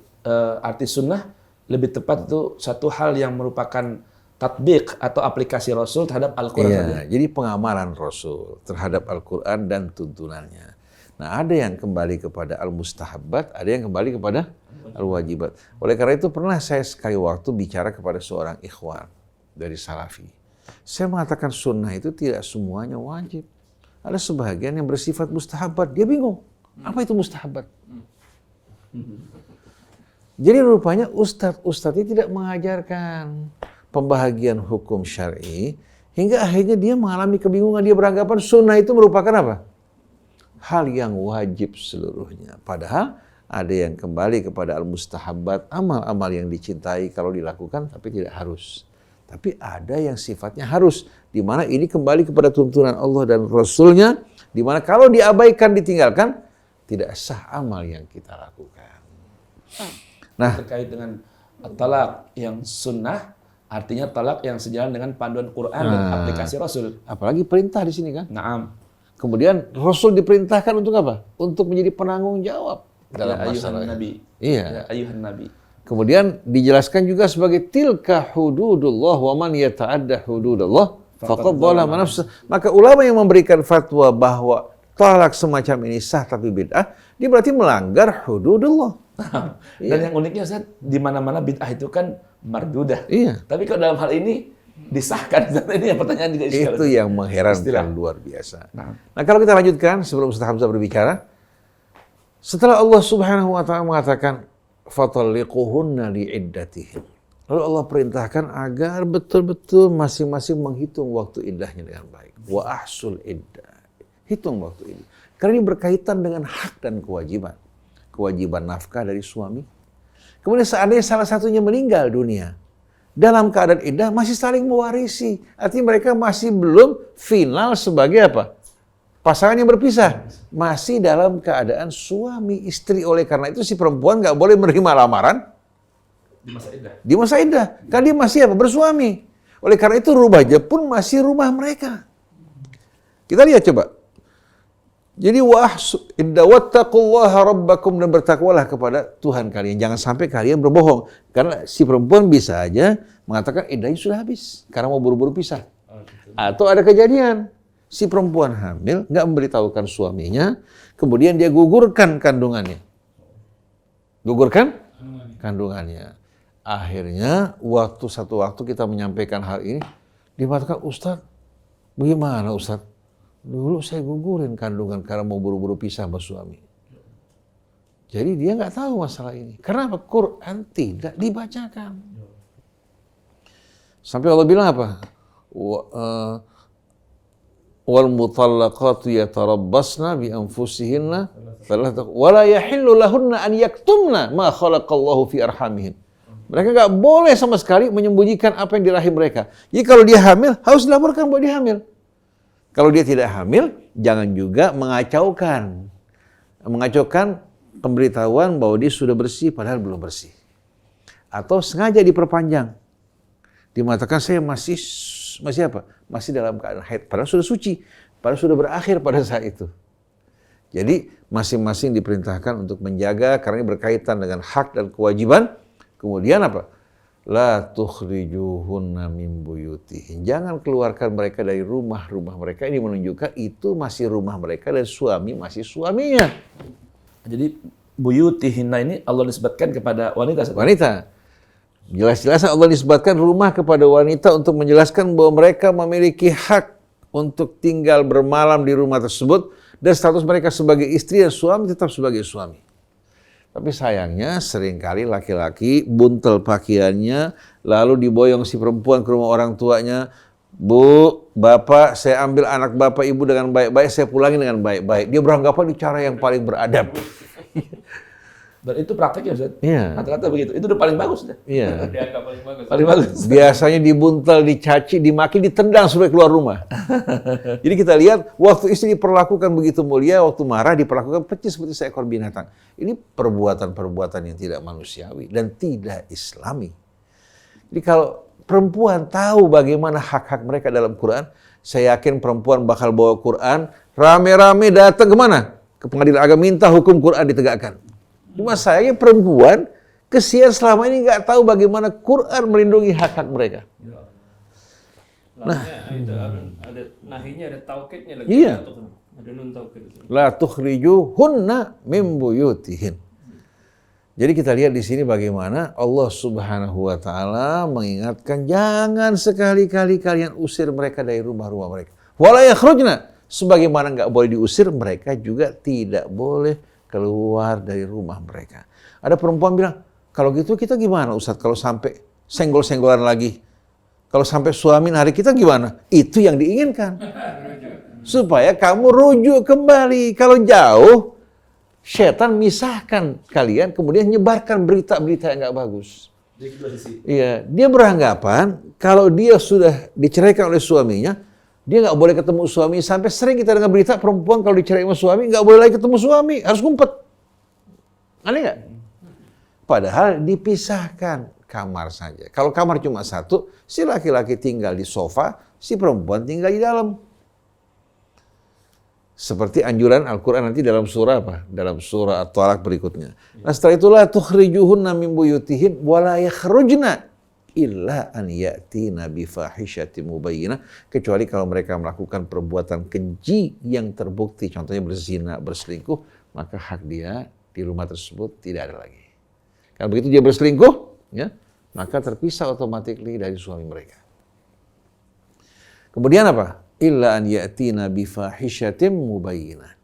Speaker 3: arti sunnah lebih tepat itu satu hal yang merupakan tatbik atau aplikasi Rasul terhadap Al-Quran.
Speaker 2: Iya, jadi pengamalan Rasul terhadap Al-Quran dan tuntunannya. Nah, ada yang kembali kepada al-mustahabbat, ada yang kembali kepada al-wajibat. Oleh karena itu pernah saya sekali waktu bicara kepada seorang ikhwan dari Salafi. Saya mengatakan sunnah itu tidak semuanya wajib. Ada sebagian yang bersifat mustahabbat. Dia bingung. Apa itu mustahabbat? Jadi rupanya ustadz ini tidak mengajarkan pembahagian hukum syar'i hingga akhirnya dia mengalami kebingungan. Dia beranggapan sunnah itu merupakan apa? Hal yang wajib seluruhnya. Padahal ada yang kembali kepada al-mustahabbat, amal-amal yang dicintai kalau dilakukan tapi tidak harus. Tapi ada yang sifatnya harus, di mana ini kembali kepada tuntunan Allah dan Rasul-Nya, di mana kalau diabaikan, ditinggalkan, tidak sah amal yang kita lakukan. Nah,
Speaker 3: terkait dengan talak yang sunnah, artinya talak yang sejalan dengan panduan Quran dan aplikasi Rasul.
Speaker 2: Apalagi perintah di sini kan.
Speaker 3: Naam.
Speaker 2: Kemudian Rasul diperintahkan untuk apa? Untuk menjadi penanggung jawab dalam
Speaker 3: Ya ayuhan
Speaker 2: masalah.
Speaker 3: Nabi.
Speaker 2: Iya.
Speaker 3: Ya ayuhan Nabi.
Speaker 2: Kemudian dijelaskan juga sebagai tilka hududullah wa man yata'adda hududallah faqad dzalama nafsah. Maka ulama yang memberikan fatwa bahwa talak semacam ini sah tapi bid'ah, dia berarti melanggar hududullah.
Speaker 3: Dan yang uniknya Ustaz, di mana-mana bid'ah itu kan mardudah.
Speaker 2: Iya.
Speaker 3: Tapi kalau dalam hal ini disahkan, Ustaz, ini yang pertanyaan juga iskal.
Speaker 2: Itu yang mengherankan
Speaker 3: Istilah.
Speaker 2: luar biasa.
Speaker 3: Nah.
Speaker 2: Nah, kalau kita lanjutkan sebelum Ustaz Hamzah berbicara, setelah Allah Subhanahu wa taala mengatakan fatalliquhunna li'iddatihin. Lalu Allah perintahkan agar betul-betul masing-masing menghitung waktu iddahnya dengan baik. Wa ahsul iddah. Hitung waktu iddah. Karena ini berkaitan dengan hak dan kewajiban. Kewajiban nafkah dari suami. Kemudian seandainya salah satunya meninggal dunia, dalam keadaan iddah masih saling mewarisi. Artinya mereka masih belum final sebagai apa? Pasangan yang berpisah. Masih dalam keadaan suami istri. Oleh karena itu si perempuan nggak boleh menerima lamaran
Speaker 3: Di masa iddah.
Speaker 2: di masa iddah. Karena dia masih apa? Bersuami. Oleh karena itu rumahnya pun masih rumah mereka. Kita lihat coba. Jadi wattaqullaha rabbakum, dan bertakwalah kepada Tuhan kalian. Jangan sampai kalian berbohong. Karena si perempuan bisa aja mengatakan iddahnya sudah habis karena mau buru-buru pisah. Atau ada kejadian si perempuan hamil nggak memberitahukan suaminya, kemudian dia gugurkan kandungannya. Gugurkan kandungannya. Akhirnya satu waktu kita menyampaikan hal ini, dia mengatakan, Ustaz, bagaimana Ustaz? Dulu saya gugurin kandungan karena mau buru-buru pisah sama suami. Jadi dia nggak tahu masalah ini. Karena Quran tidak dibacakan. Sampai Allah bilang apa? Wal mutallaqatu yatarabbasna bi anfusihinna wa la yahillu lahunna an yaktumna ma khalaqallahu fi arhamihin. Mereka nggak boleh sama sekali menyembunyikan apa yang di rahim mereka. Jadi kalau dia hamil, harus dilaporkan bahwa dia hamil. Kalau dia tidak hamil, jangan juga mengacaukan pemberitahuan bahwa dia sudah bersih padahal belum bersih. Atau sengaja diperpanjang. Dimatakan saya masih apa? Masih dalam keadaan haid, padahal sudah suci, padahal sudah berakhir pada saat itu. Jadi masing-masing diperintahkan untuk menjaga karena ini berkaitan dengan hak dan kewajiban. Kemudian apa? La tukhrijuhunna min buyutihin. Jangan keluarkan mereka dari rumah-rumah mereka. Ini menunjukkan itu masih rumah mereka dan suami masih suaminya.
Speaker 3: Jadi buyutihinna ini Allah nisbatkan kepada wanita.
Speaker 2: Wanita. Jelas-jelas Allah nisbatkan rumah kepada wanita untuk menjelaskan bahwa mereka memiliki hak untuk tinggal bermalam di rumah tersebut dan status mereka sebagai istri dan suami tetap sebagai suami. Tapi sayangnya seringkali laki-laki buntel pakaiannya lalu diboyong si perempuan ke rumah orang tuanya. Bu, bapak, saya ambil anak bapak ibu dengan baik-baik, saya pulangin dengan baik-baik. Dia beranggapan ini cara yang paling beradab.
Speaker 3: Dan itu prakteknya Ustaz.
Speaker 2: Iya.
Speaker 3: Rata-rata begitu. Itu udah paling bagus Ustaz.
Speaker 2: Iya.
Speaker 4: Dianggap paling bagus.
Speaker 3: Paling bagus.
Speaker 2: Biasanya dibuntel, dicaci, dimaki, ditendang sampai keluar rumah. Jadi kita lihat waktu istri diperlakukan begitu mulia, waktu marah diperlakukan percis seperti seekor binatang. Ini perbuatan-perbuatan yang tidak manusiawi dan tidak islami. Jadi kalau perempuan tahu bagaimana hak-hak mereka dalam Quran, saya yakin perempuan bakal bawa Quran, rame-rame datang kemana? Ke pengadilan agama minta hukum Quran ditegakkan. Cuma sayangnya perempuan kesian selama ini nggak tahu bagaimana Quran melindungi hak-hak mereka.
Speaker 4: Itu ada nahinya, ada taukidnya lagi.
Speaker 2: Iya.
Speaker 4: Ada nun taukid.
Speaker 2: La tukhrijuhunna min buyutihin. Jadi kita lihat di sini bagaimana Allah Subhanahu wa taala mengingatkan jangan sekali-kali kalian usir mereka dari rumah-rumah mereka. Wala yakhrujna, sebagaimana enggak boleh diusir, mereka juga tidak boleh keluar dari rumah mereka. Ada perempuan bilang, "Kalau gitu kita gimana Ustaz kalau sampai senggol-senggolan lagi? Kalau sampai suami narik kita gimana?" Itu yang diinginkan. Supaya kamu rujuk kembali. Kalau jauh, setan misahkan kalian, kemudian nyebarkan berita-berita yang nggak bagus. Iya, dia beranggapan kalau dia sudah diceraikan oleh suaminya, dia nggak boleh ketemu suami. Sampai sering kita dengar berita perempuan kalau dicerai sama suami nggak boleh lagi ketemu suami, harus ngumpet. Aneh nggak? Padahal dipisahkan kamar saja. Kalau kamar cuma satu, si laki-laki tinggal di sofa, si perempuan tinggal di dalam. Seperti anjuran Al-Quran nanti dalam surah apa? Dalam surah At-Talaq berikutnya. Nah setelah itulah tukhrijuhunna min buyutihin wala yakhrujna illa an ya'tina bifahishatin mubayyinah, kecuali kalau mereka melakukan perbuatan keji yang terbukti, contohnya berzina, berselingkuh, maka hak dia di rumah tersebut tidak ada lagi. Kalau begitu dia berselingkuh, ya, maka terpisah otomatis dari suami mereka. Kemudian apa? Illa an ya'tina bifahishatin mubayyinah.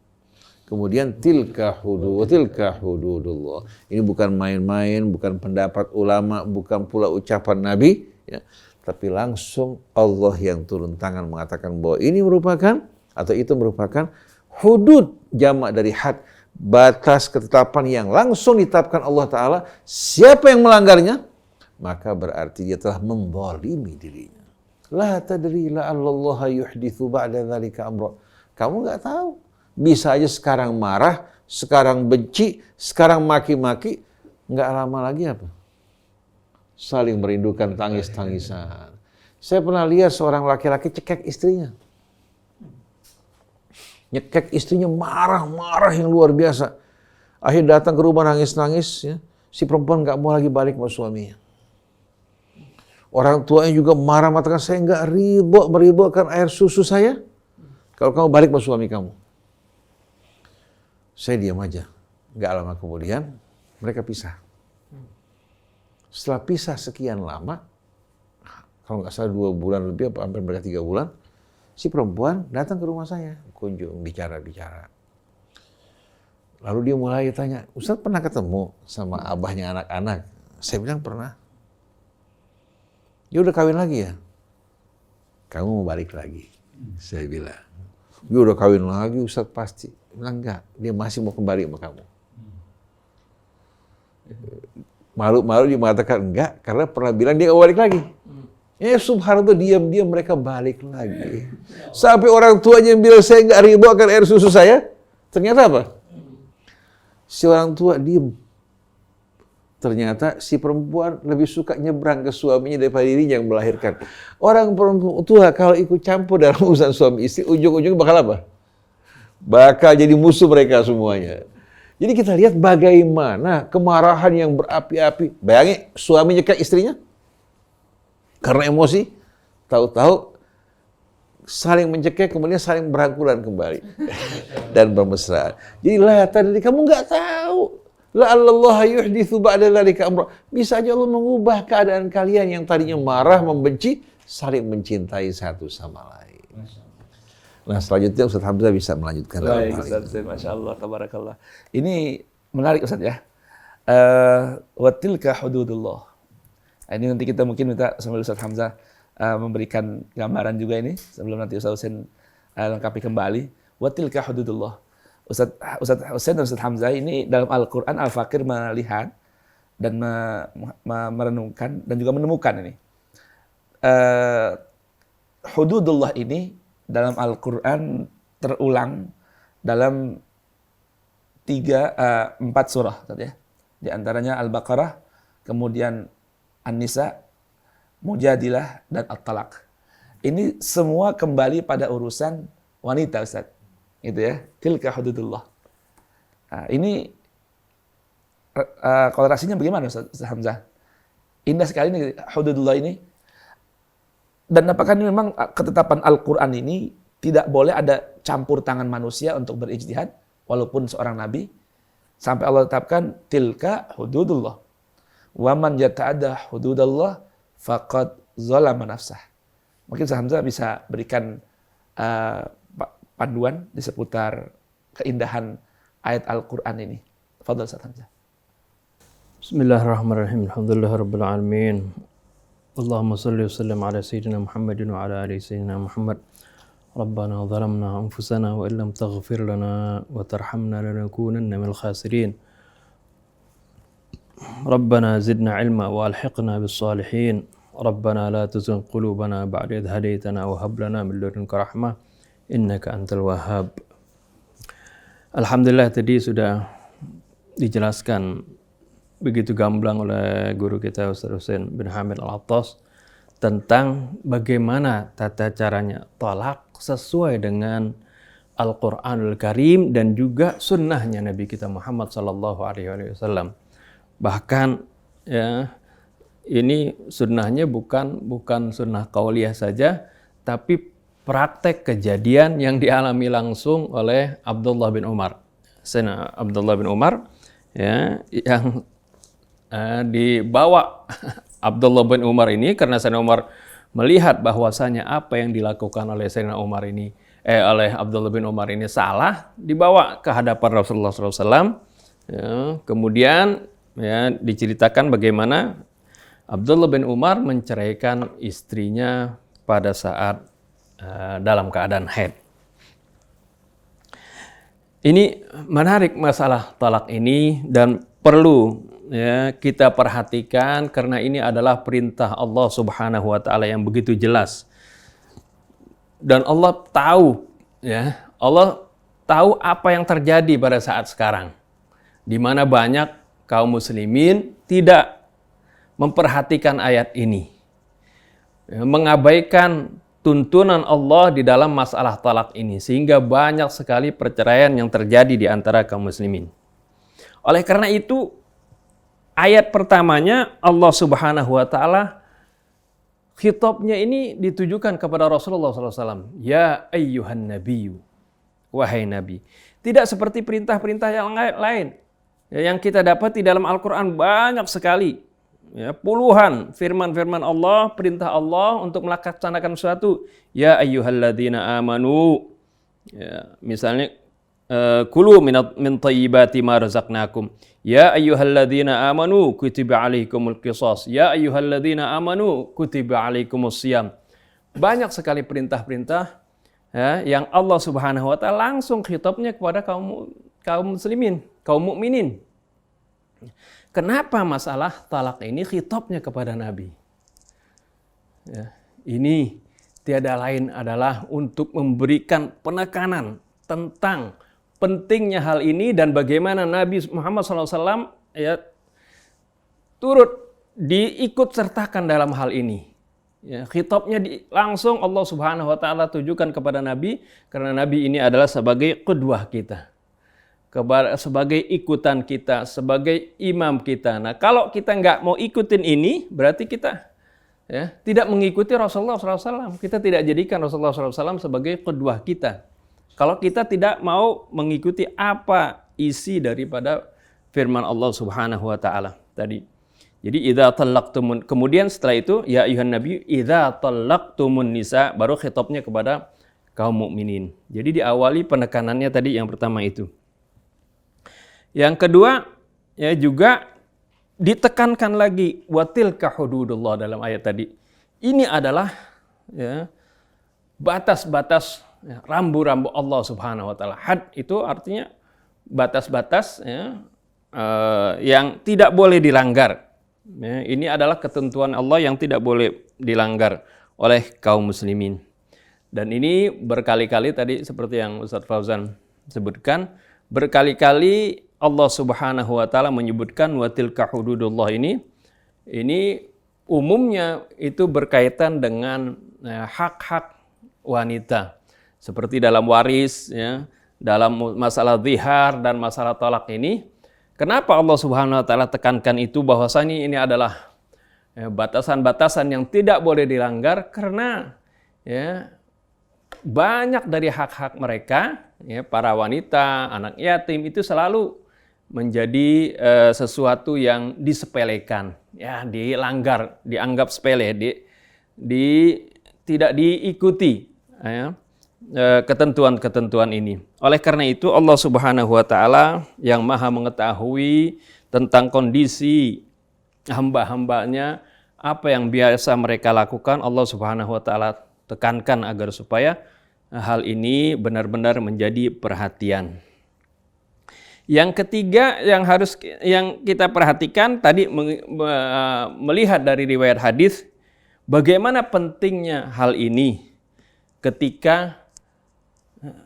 Speaker 2: Kemudian tilka hududullah. Ini bukan main-main, bukan pendapat ulama, bukan pula ucapan Nabi, ya. Tapi langsung Allah yang turun tangan mengatakan bahwa ini merupakan atau itu merupakan hudud, jamak dari had, batas ketetapan yang langsung ditetapkan Allah Ta'ala. Siapa yang melanggarnya, maka berarti dia telah membolimi dirinya. La tadri la'allallaha yuhdithu ba'da dzalika amra. Kamu nggak tahu. Bisa aja sekarang marah, sekarang benci, sekarang maki-maki, nggak lama lagi apa? Saling merindukan, tangis-tangisan. Saya pernah lihat seorang laki-laki cekek istrinya. Nyekek istrinya, marah-marah yang luar biasa. Akhirnya datang ke rumah nangis-nangis, ya. Si perempuan nggak mau lagi balik sama suaminya. Orang tuanya juga marah, mengatakan saya nggak meridokan air susu saya kalau kamu balik sama suami kamu. Saya diam aja. Nggak lama kemudian mereka pisah. Setelah pisah sekian lama, kalau nggak salah 2 bulan lebih, apa hampir mereka 3 bulan, si perempuan datang ke rumah saya, kunjung, bicara-bicara. Lalu dia mulai tanya, Ustaz pernah ketemu sama abahnya anak-anak? Saya bilang pernah. Dia udah kawin lagi ya? Kamu mau balik lagi? Saya bilang. Dia udah kawin lagi Ustaz pasti. Dia bilang enggak, dia masih mau kembali sama kamu. Malu-malu dia mengatakan enggak, karena pernah bilang dia nggak balik lagi. Subhanallah, diam-diam mereka balik lagi. Sampai orang tuanya yang bilang saya nggak ridho akan air susu saya, ternyata apa? Si orang tua diam. Ternyata si perempuan lebih suka nyebrang ke suaminya daripada dirinya yang melahirkan. Orang perempuan tua kalau ikut campur dalam urusan suami istri, ujung-ujungnya bakal apa? Bakal jadi musuh mereka semuanya. Jadi kita lihat bagaimana kemarahan yang berapi-api. Bayangin suaminya ke istrinya, karena emosi, tahu-tahu saling mencekik, kemudian saling berangkulan kembali dan bermesraan. Jadi lah tadi kamu nggak tahu. La'allallaha yuhditsu ba'da dzalika amra. Bisa aja Allah mengubah keadaan kalian yang tadinya marah, membenci, saling mencintai satu sama lain. Nah, selanjutnya Ustaz Hamzah bisa melanjutkan.
Speaker 3: Baik, Ustaz, Masya Allah, tabarakallah. Ini menarik Ustaz ya. Wa tilka hududullah. Ini nanti kita mungkin minta sambil Ustaz Hamzah memberikan gambaran juga ini sebelum nanti Ustaz Husain lengkapi kembali. Wa tilka hududullah. Ustaz Husain dan Ustaz Hamzah ini dalam Al-Quran Al-Fakir melihat dan merenungkan dan juga menemukan ini. Hududullah ini dalam Al-Quran terulang dalam 4 surah. Ya. Di antaranya Al-Baqarah, kemudian An-Nisa, Mujadilah, dan At-Talaq. Ini semua kembali pada urusan wanita, Ustaz. Gitu ya, tilka hududullah. Nah, ini korelasinya bagaimana Ustaz Hamzah? Indah sekali nih hududullah ini. Dan apakah ini memang ketetapan Al-Quran ini tidak boleh ada campur tangan manusia untuk berijtihad walaupun seorang nabi? Sampai Allah tetapkan tilka hududullah. Wa man yata'adda hududallah faqad zalama nafsah. Mungkin Ustaz Hamzah bisa berikan panduan di seputar keindahan ayat Al-Quran ini. Fadhal Ustaz Hamzah.
Speaker 4: Bismillahirrahmanirrahim. Alhamdulillahirabbil alamin. Allahumma shalli wa sallim ala sayyidina Muhammadin wa ala ali sayyidina Muhammad. Rabbana zalamna anfusana wa illam taghfir lana wa tarhamna lanakunanna minal khasirin. Rabbana zidna ilma wa alhiqna bis salihin. Rabbana la tuzigh qulubana ba'da idh hadaytana wa hab lana min ladunka rahmah innaka antal wahhab. Alhamdulillah tadi sudah dijelaskan begitu gamblang oleh guru kita Ustaz Husain bin Hamid Al-Attas tentang bagaimana tata caranya talak sesuai dengan Al-Quranul Karim dan juga sunnahnya Nabi kita Muhammad Sallallahu Alaihi Wasallam. Bahkan ya ini sunnahnya bukan sunnah qauliyah saja, tapi praktek kejadian yang dialami langsung oleh Abdullah bin Umar. Sayyidina Abdullah bin Umar ya yang dibawa Abdullah bin Umar ini karena Sayyidina Umar melihat bahwasanya apa yang dilakukan oleh Sayyidina Umar ini oleh Abdullah bin Umar ini salah, dibawa ke hadapan Rasulullah SAW. Ya, kemudian ya diceritakan bagaimana Abdullah bin Umar menceraikan istrinya pada saat dalam keadaan haid. Ini menarik masalah talak ini dan perlu ya kita perhatikan karena ini adalah perintah Allah Subhanahu wa taala yang begitu jelas. Dan Allah tahu ya, Allah tahu apa yang terjadi pada saat sekarang. Di mana banyak kaum muslimin tidak memperhatikan ayat ini. Ya, mengabaikan tuntunan Allah di dalam masalah talak ini sehingga banyak sekali perceraian yang terjadi di antara kaum muslimin. Oleh karena itu ayat pertamanya Allah Subhanahu wa taala khitabnya ini ditujukan kepada Rasulullah SAW. Ya ayyuhan nabiyyu, wahai nabi. Tidak seperti perintah-perintah yang lain yang kita dapat di dalam Al-Quran banyak sekali. Ya, puluhan firman-firman Allah, perintah Allah untuk melaksanakan sesuatu. Ya ayyuhalladzina amanu. Ya, misalnya kulu min thayyibati ma razaqnakum. Ya ayyuhalladzina amanu kutiba alaikumul qisas. Ya ayyuhalladzina amanu kutiba alaikumus shiyam. Banyak sekali perintah-perintah ya, yang Allah Subhanahu wa taala langsung khitabnya kepada kaum muslimin, kaum mukminin. Kenapa masalah talak ini khitabnya kepada Nabi? Ya, ini tiada lain adalah untuk memberikan penekanan tentang pentingnya hal ini dan bagaimana Nabi Muhammad SAW ya, turut diikut sertakan dalam hal ini. Ya, khitabnya langsung Allah Subhanahu wa taala tujukan kepada Nabi karena Nabi ini adalah sebagai qudwah kita. Sebagai ikutan kita, sebagai imam kita. Nah, kalau kita nggak mau ikutin ini, berarti kita ya, tidak mengikuti Rasulullah SAW. Kita tidak jadikan Rasulullah SAW sebagai qudwah kita. Kalau kita tidak mau mengikuti apa isi daripada firman Allah Subhanahu wa taala tadi. Jadi idza talaqtumun, kemudian setelah itu ya ayuhan nabi idza talaqtumun nisa, baru khitabnya kepada kaum mukminin. Jadi diawali penekanannya tadi yang pertama itu. Yang kedua, ya juga ditekankan lagi watilka hududullah dalam ayat tadi. Ini adalah ya, batas-batas ya, rambu-rambu Allah Subhanahu wa taala. Had itu artinya batas-batas ya, yang tidak boleh dilanggar. Ya, ini adalah ketentuan Allah yang tidak boleh dilanggar oleh kaum muslimin. Dan ini berkali-kali tadi seperti yang Ustaz Fauzan sebutkan, berkali-kali Allah Subhanahu wa taala menyebutkan watilka hududullah ini umumnya itu berkaitan dengan hak-hak wanita. Seperti dalam waris ya, dalam masalah zihar dan masalah talak ini. Kenapa Allah Subhanahu wa taala tekankan itu bahwasanya ini adalah batasan-batasan yang tidak boleh dilanggar karena ya banyak dari hak-hak mereka, ya, para wanita, anak yatim itu selalu menjadi sesuatu yang disepelekan, ya, dilanggar, dianggap sepele, tidak diikuti, ya, ketentuan-ketentuan ini. Oleh karena itu Allah Subhanahu wa taala yang Maha mengetahui tentang kondisi hamba-hambanya, apa yang biasa mereka lakukan, Allah Subhanahu wa taala tekankan agar supaya hal ini benar-benar menjadi perhatian. Yang ketiga yang kita perhatikan tadi melihat dari riwayat hadis bagaimana pentingnya hal ini ketika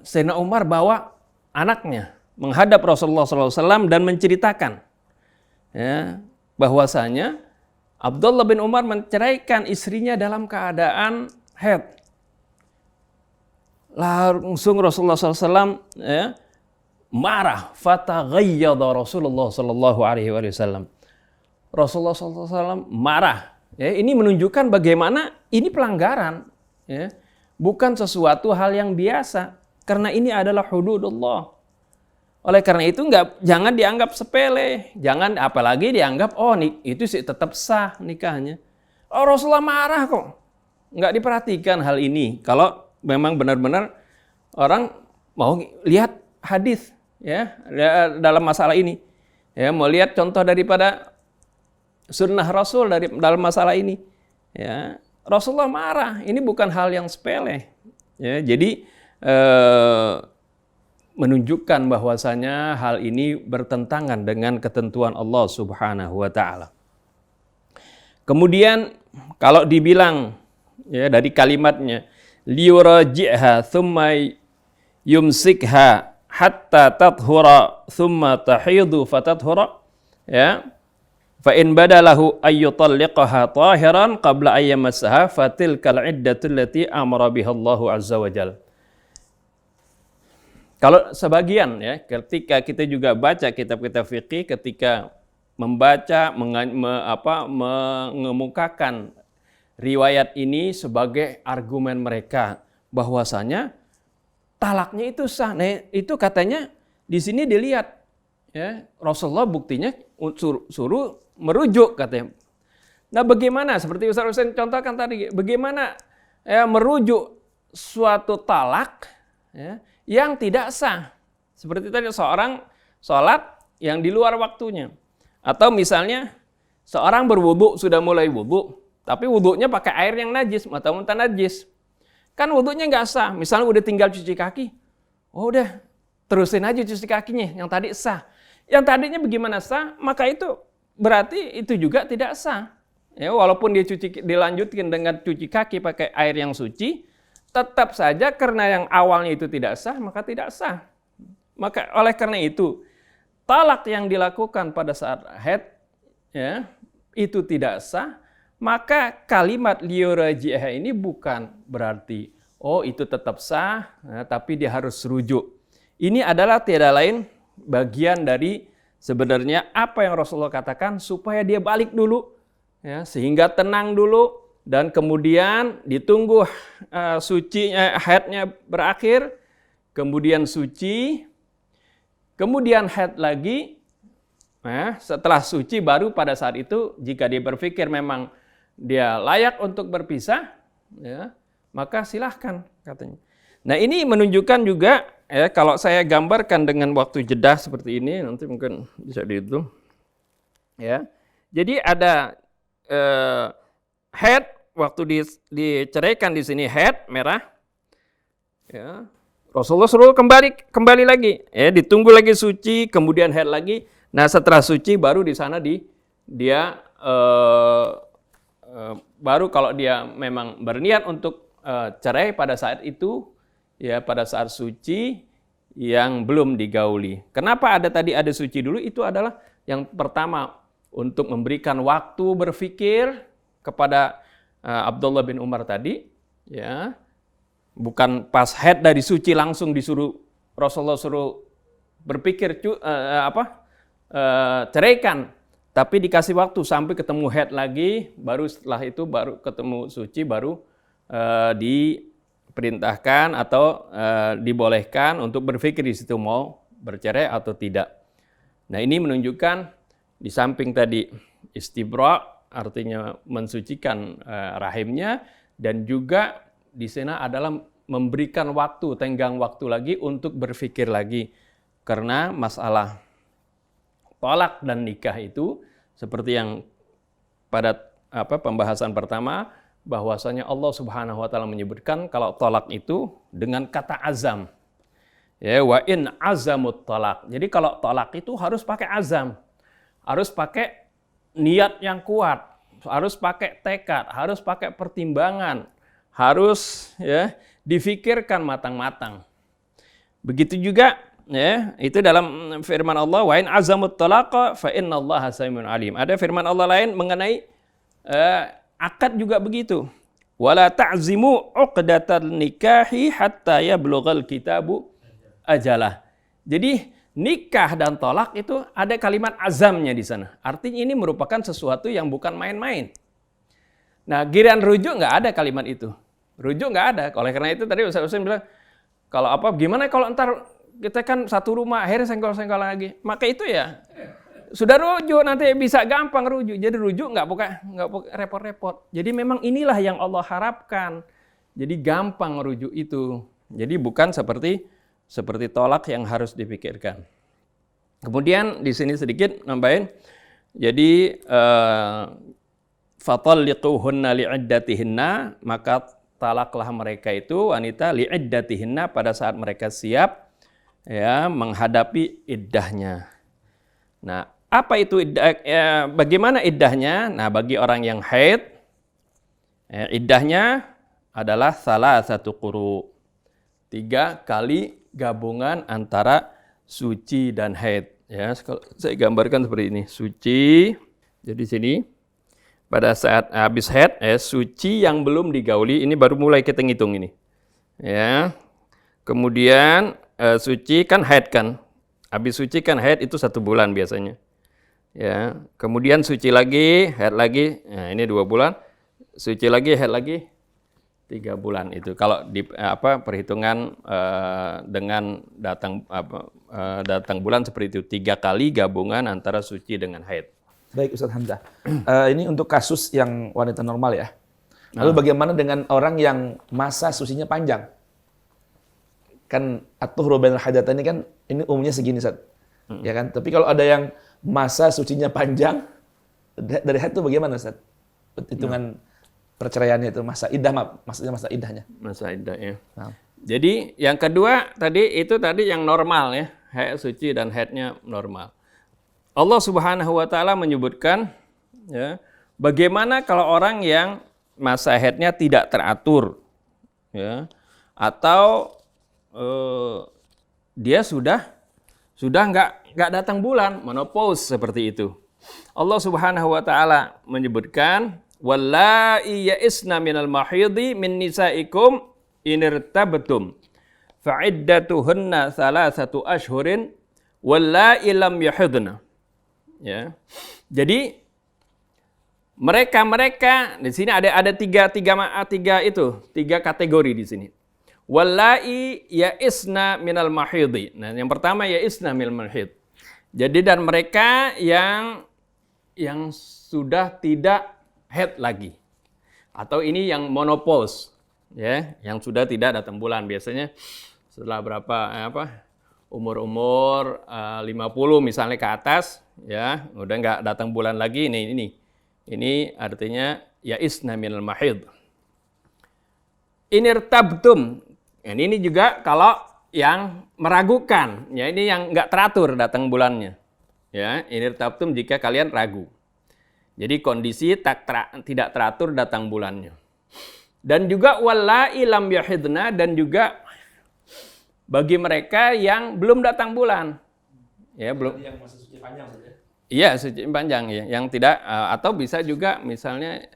Speaker 4: Sayyidina Umar bawa anaknya menghadap Rasulullah SAW dan menceritakan, ya, bahwasanya Abdullah bin Umar menceraikan istrinya dalam keadaan haid. Langsung Rasulullah SAW, ya, marah, fataghayyadha Rasulullah sallallahu alaihi wasallam. Rasulullah sallallahu alaihi wasallam marah. Ya, ini menunjukkan bagaimana ini pelanggaran, ya. Bukan sesuatu hal yang biasa karena ini adalah hududullah. Oleh karena itu jangan dianggap sepele, jangan apalagi dianggap itu sih tetap sah nikahnya. Oh, Rasulullah marah kok. Nggak diperhatikan hal ini. Kalau memang benar-benar orang mau lihat hadis, ya, dalam masalah ini, ya, mau lihat contoh daripada sunnah Rasul dalam masalah ini, ya, Rasulullah marah. Ini bukan hal yang sepele, ya. Jadi menunjukkan bahwasanya hal ini bertentangan dengan ketentuan Allah Subhanahu wa taala. Kemudian kalau dibilang, ya, dari kalimatnya liyuraji'ha thumma yumsikha hatta tathura thumma tahidu fatathura, ya, fa in badalahu ayyutalliqaha tahiran qabla ayyamassaha fatilkal iddatu allati amara biha Allahu azza wa jalla. Kalau sebagian, ya, ketika kita juga baca kitab-kitab fikih, ketika membaca mengemukakan riwayat ini sebagai argumen mereka bahwasanya talaknya itu sah. Nah, itu katanya di sini dilihat, ya, Rasulullah buktinya suruh merujuk katanya. Nah, bagaimana seperti Ustaz Husain contohkan tadi, bagaimana, ya, merujuk suatu talak, ya, yang tidak sah. Seperti tadi seorang sholat yang di luar waktunya. Atau misalnya seorang berwudu, sudah mulai wudu, tapi wudunya pakai air yang najis atau muntah najis. Kan wudunya nggak sah. Misalnya udah tinggal cuci kaki, udah terusin aja cuci kakinya, yang tadi sah. Yang tadinya bagaimana sah, maka itu berarti itu juga tidak sah. Ya, walaupun dia dilanjutkan dengan cuci kaki pakai air yang suci, tetap saja karena yang awalnya itu tidak sah, maka tidak sah. Maka oleh karena itu, talak yang dilakukan pada saat haid, ya, itu tidak sah, maka kalimat liyuraji'ha ini bukan berarti itu tetap sah, tapi dia harus rujuk. Ini adalah tiada lain bagian dari sebenarnya apa yang Rasulullah katakan supaya dia balik dulu, ya, sehingga tenang dulu. Dan kemudian ditunggu haidnya berakhir, kemudian suci, kemudian haid lagi. Nah, setelah suci baru pada saat itu jika dia berpikir memang dia layak untuk berpisah, ya, maka silahkan katanya. Nah, ini menunjukkan juga, ya, kalau saya gambarkan dengan waktu jeda seperti ini, nanti mungkin bisa dihitung, ya. Jadi ada haid waktu diceraikan di sini haid merah, ya, Rasulullah suruh kembali lagi, ya, ditunggu lagi suci, kemudian haid lagi. Nah, setelah suci baru di sana dia baru kalau dia memang berniat untuk cerai pada saat itu, ya, pada saat suci yang belum digauli. Kenapa ada suci dulu? Itu adalah yang pertama untuk memberikan waktu berpikir kepada Abdullah bin Umar tadi, ya, bukan pas haid dari suci langsung Rasulullah suruh berpikir ceraikan, tapi dikasih waktu sampai ketemu haid lagi, baru setelah itu baru ketemu suci, baru diperintahkan atau dibolehkan untuk berpikir di situ mau bercerai atau tidak. Nah, ini menunjukkan di samping tadi istibra artinya mensucikan rahimnya, dan juga di sana adalah memberikan waktu, tenggang waktu lagi untuk berpikir lagi. Karena masalah talak dan nikah itu seperti yang pada pembahasan pertama, bahwasanya Allah Subhanahu wa taala menyebutkan kalau talak itu dengan kata azam. Ya, wa in azamut talak. Jadi kalau talak itu harus pakai azam. Harus pakai niat yang kuat, harus pakai tekad, harus pakai pertimbangan, harus ya difikirkan matang-matang. Begitu juga ya, itu dalam firman Allah, wa in azamut talaqa fa innallaha samiun alim. Ada firman Allah lain mengenai akad juga begitu. Wala ta'zimu 'uqdatan nikahi hatta yablughal kitabu ajalah. Jadi nikah dan tolak itu ada kalimat azamnya di sana. Artinya ini merupakan sesuatu yang bukan main-main. Nah, giliran rujuk nggak ada kalimat itu. Rujuk nggak ada. Oleh karena itu tadi Ustaz Husain bilang, kalau gimana kalau ntar kita kan satu rumah, akhirnya senggol-senggol lagi. Maka itu ya, sudah rujuk nanti bisa gampang rujuk. Jadi rujuk nggak repot-repot. Jadi memang inilah yang Allah harapkan. Jadi gampang rujuk itu. Jadi bukan seperti tolak yang harus dipikirkan. Kemudian di sini sedikit nambahin. Jadi fatalliquhunna li'iddatihinna, maka talaklah mereka itu wanita li'iddatihinna pada saat mereka siap ya menghadapi iddahnya. Nah, apa itu iddah? Bagaimana iddahnya? Nah, bagi orang yang haid, iddahnya adalah salah satu quru. 3 kali gabungan antara suci dan haid. Ya, saya gambarkan seperti ini. Suci, jadi sini pada saat habis haid, suci yang belum digauli, ini baru mulai kita ngitung ini. Ya, kemudian suci kan haid kan, habis suci kan haid itu 1 bulan biasanya. Ya, kemudian suci lagi, haid lagi, nah ini 2 bulan, suci lagi, haid lagi 3 bulan itu. Kalau di perhitungan dengan datang bulan seperti itu, 3 kali gabungan antara suci dengan haid.
Speaker 3: Baik Ustaz Hamzah. Ini untuk kasus yang wanita normal ya. Lalu bagaimana dengan orang yang masa sucinya panjang? Kan at-tuhru bainal hadatsaini kan ini umumnya segini Ustaz. Ya kan? Tapi kalau ada yang masa sucinya panjang dari haid itu bagaimana Ustaz? Hitungan perceraiannya itu, masa iddah, maksudnya masa iddahnya.
Speaker 4: Masa iddah ya. Nah. Jadi yang kedua tadi yang normal ya, haid suci dan haidnya normal. Allah Subhanahu wa taala menyebutkan ya, bagaimana kalau orang yang masa haidnya tidak teratur ya, atau dia sudah nggak datang bulan, menopause seperti itu. Allah Subhanahu wa taala menyebutkan wallai ya'isna minal mahidhi min nisaikum inirtabtum fa'iddatuhunna 3 ashhurin wallai lam yahidna. Ya. Jadi mereka di sini ada tiga kategori di sini. Wallai ya'isna minal mahidhi. Nah, yang pertama ya'isna minal mahid. Jadi dan mereka yang sudah tidak haid lagi. Atau ini yang monopause, ya, yang sudah tidak datang bulan. Biasanya setelah umur 50 misalnya ke atas, ya, udah nggak datang bulan lagi. Ini artinya ya'isna minal mahid. Inirtabtum. Ini juga kalau yang meragukan, ya, ini yang nggak teratur datang bulannya. Ya, inirtabtum jika kalian ragu. Jadi kondisi tidak teratur datang bulannya. Dan juga wallai lam yahidna, dan juga bagi mereka yang belum datang bulan. Ya, belum.
Speaker 3: Yang masih suci panjang saja.
Speaker 4: Iya, suci panjang ya, yang tidak atau bisa juga misalnya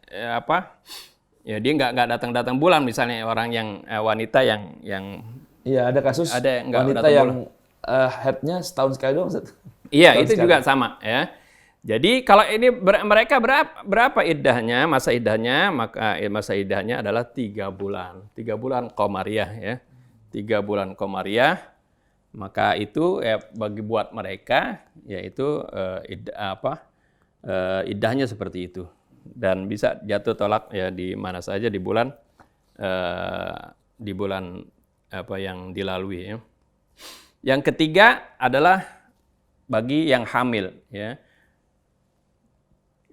Speaker 4: ya dia nggak datang bulan, misalnya orang yang wanita yang
Speaker 3: iya, ada kasus wanita yang haidnya setahun sekali doang Ustaz.
Speaker 4: Iya, itu juga sama ya. Jadi kalau ini mereka berapa iddahnya, masa iddahnya, maka masa iddahnya adalah 3 bulan. 3 bulan qamariyah ya. 3 bulan qamariyah, maka itu bagi buat mereka yaitu iddahnya seperti itu. Dan bisa jatuh talak ya di mana saja di bulan apa yang dilalui ya. Yang ketiga adalah bagi yang hamil ya.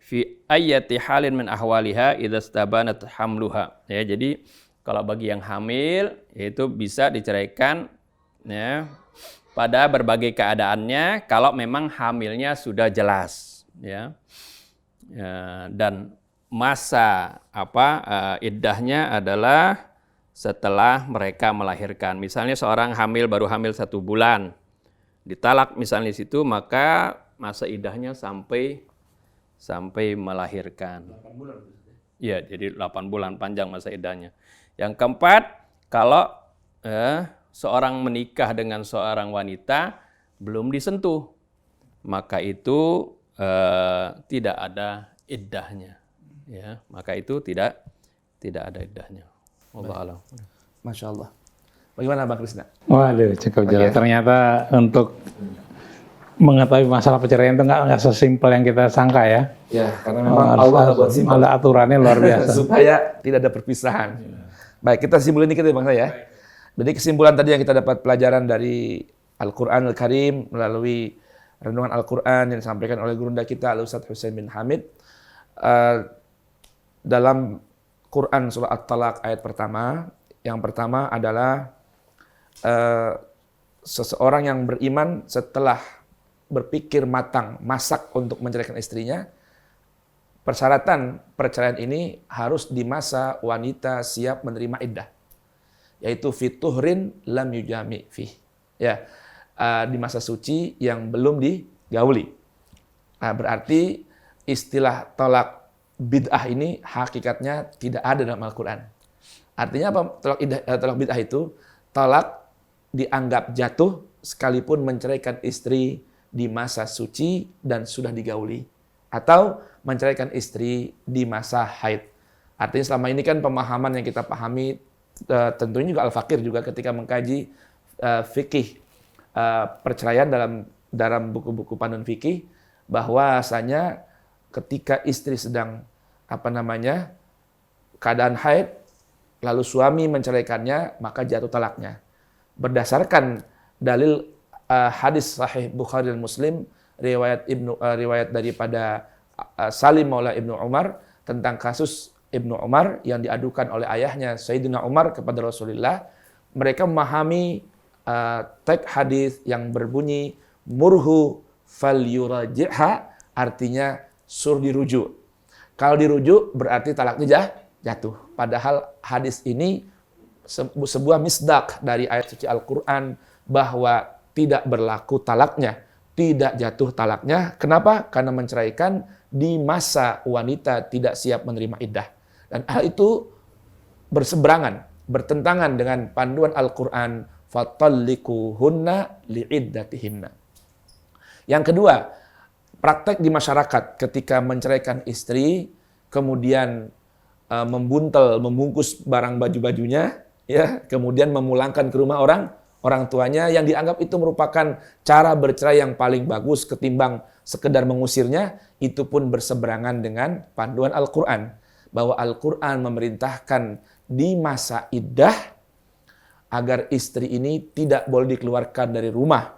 Speaker 4: Fi ayyati halin min ahwaliha idza stabanat hamluha. Ya, jadi kalau bagi yang hamil itu bisa diceraikan ya pada berbagai keadaannya kalau memang hamilnya sudah jelas ya. Dan masa iddahnya adalah setelah mereka melahirkan. Misalnya seorang baru hamil 1 bulan, ditalak misalnya di situ, maka masa iddahnya sampai melahirkan. 8 bulan. Iya, jadi 8 bulan panjang masa iddahnya. Yang keempat, kalau seorang menikah dengan seorang wanita belum disentuh, maka itu tidak ada iddahnya. Ya, maka itu tidak ada iddahnya. Wallahu a'lam.
Speaker 3: Masya Allah. Bagaimana Bang Krisna?
Speaker 1: Waduh, cukup jelas. Ternyata untuk mengetahui masalah perceraian itu nggak sesimpel yang kita sangka ya.
Speaker 3: Ya, karena memang Allah buat simpel.
Speaker 1: Ada aturannya luar biasa.
Speaker 3: Supaya tidak ada perpisahan. Baik, kita simpulin dikit ya Bang saya. Jadi kesimpulan tadi yang kita dapat pelajaran dari Al-Quran Al-Karim melalui renungan Al-Quran yang disampaikan oleh gurunda kita Al-Ustadz Husain bin Hamid. Dalam Quran surah At-Talaq ayat pertama, yang pertama adalah seseorang yang beriman setelah berpikir matang, masak untuk menceraikan istrinya, persyaratan perceraian ini harus di masa wanita siap menerima iddah, yaitu fituhrin lam yujami fih, ya, di masa suci yang belum digauli. Nah, berarti istilah tolak bid'ah ini hakikatnya tidak ada dalam Al-Quran. Artinya apa? Tolak bid'ah itu tolak dianggap jatuh sekalipun menceraikan istri di masa suci dan sudah digauli, atau menceraikan istri di masa haid. Artinya selama ini kan pemahaman yang kita pahami, tentunya juga Al-Fakir juga ketika mengkaji fikih perceraian dalam buku-buku panduan fikih, bahwasanya ketika istri sedang keadaan haid lalu suami menceraikannya, maka jatuh talaknya. Berdasarkan dalil hadis sahih Bukhari dan Muslim riwayat daripada Salim Maula Ibnu Umar tentang kasus Ibnu Umar yang diadukan oleh ayahnya Sayyidina Umar kepada Rasulullah. Mereka memahami teks hadis yang berbunyi murhu falyuraji'ha, artinya suruh dirujuk. Kalau dirujuk berarti talaknya jatuh. Padahal hadis ini sebuah misdak dari ayat suci Al-Quran bahwa tidak berlaku talaknya, tidak jatuh talaknya. Kenapa? Karena menceraikan di masa wanita tidak siap menerima iddah. Dan hal itu berseberangan, bertentangan dengan panduan Al-Quran, fatalliquhunna li'iddatihinna. Yang kedua, praktek di masyarakat ketika menceraikan istri, kemudian membungkus barang baju-bajunya, ya, kemudian memulangkan ke rumah orang tuanya, yang dianggap itu merupakan cara bercerai yang paling bagus ketimbang sekedar mengusirnya, itu pun berseberangan dengan panduan Al-Quran. Bahwa Al-Quran memerintahkan di masa iddah agar istri ini tidak boleh dikeluarkan dari rumah,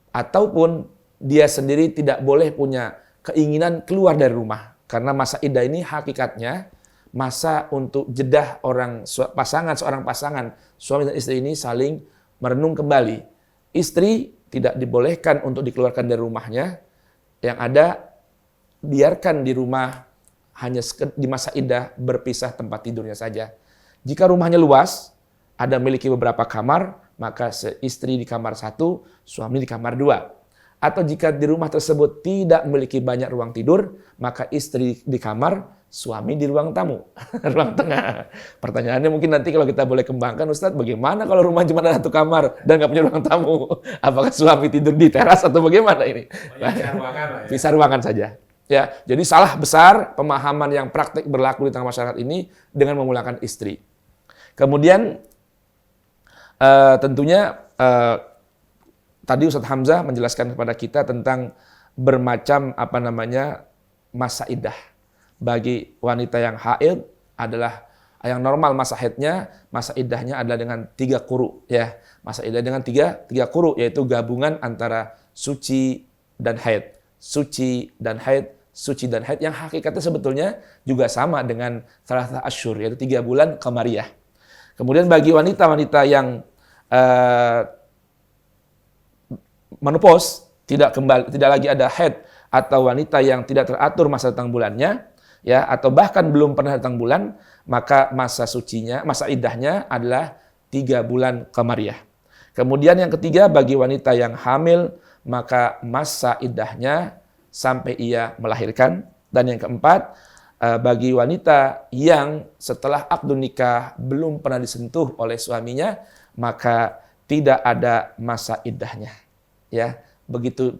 Speaker 3: ataupun dia sendiri tidak boleh punya keinginan keluar dari rumah. Karena masa iddah ini hakikatnya masa untuk jedah seorang pasangan, suami dan istri ini saling merenung kembali. Istri tidak dibolehkan untuk dikeluarkan dari rumahnya, yang ada biarkan di rumah hanya di masa iddah berpisah tempat tidurnya saja. Jika rumahnya luas, ada memiliki beberapa kamar, maka istri di kamar 1, suami di kamar 2. Atau jika di rumah tersebut tidak memiliki banyak ruang tidur, maka istri di kamar, suami di ruang tamu, ruang tengah. Pertanyaannya mungkin nanti kalau kita boleh kembangkan, Ustadz, bagaimana kalau rumah cuma ada 1 kamar dan nggak punya ruang tamu? Apakah suami tidur di teras atau bagaimana ini? Bisa ruangan saja. Ya, jadi salah besar pemahaman yang praktik berlaku di tengah masyarakat ini dengan memulakan istri. Kemudian tentunya tadi Ustadz Hamzah menjelaskan kepada kita tentang bermacam masa iddah. Bagi wanita yang haid adalah yang normal masa haidnya, masa iddahnya adalah dengan 3 quru ya. Masa iddah dengan tiga quru, yaitu gabungan antara suci dan haid. Suci dan haid, suci dan haid yang hakikatnya sebetulnya juga sama dengan salasata asyhur, yaitu 3 bulan qamariyah. Kemudian bagi wanita-wanita yang menopause, tidak lagi ada haid, atau wanita yang tidak teratur masa datang bulannya, ya, atau bahkan belum pernah datang bulan, maka masa sucinya, masa iddahnya adalah 3 bulan qamariyah. Kemudian yang ketiga, bagi wanita yang hamil, maka masa iddahnya sampai ia melahirkan. Dan yang keempat, bagi wanita yang setelah akdu nikah belum pernah disentuh oleh suaminya, maka tidak ada masa iddahnya. Ya, begitu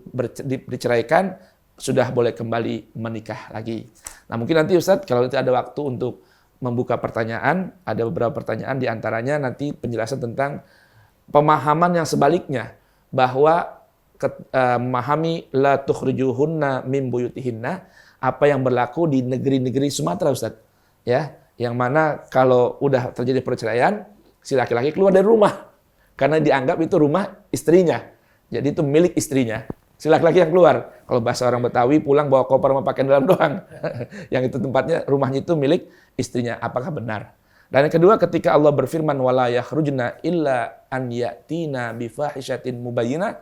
Speaker 3: diceraikan, sudah boleh kembali menikah lagi. Nah, mungkin nanti Ustadz, kalau nanti ada waktu untuk membuka pertanyaan, ada beberapa pertanyaan di antaranya nanti penjelasan tentang pemahaman yang sebaliknya, bahwa memahami la tukhrijuhunna min buyutihinna, apa yang berlaku di negeri-negeri Sumatera, Ustadz. Ya, yang mana kalau udah terjadi perceraian, si laki-laki keluar dari rumah karena dianggap itu rumah istrinya. Jadi itu milik istrinya. Si laki-laki yang keluar. Kalau bahasa orang Betawi, pulang bawa koper sama pakaian dalam doang. Yang itu tempatnya, rumahnya itu milik istrinya. Apakah benar? Dan yang kedua, ketika Allah berfirman, wala yakhrujna illa an yatina bifahishatin mubayyinah.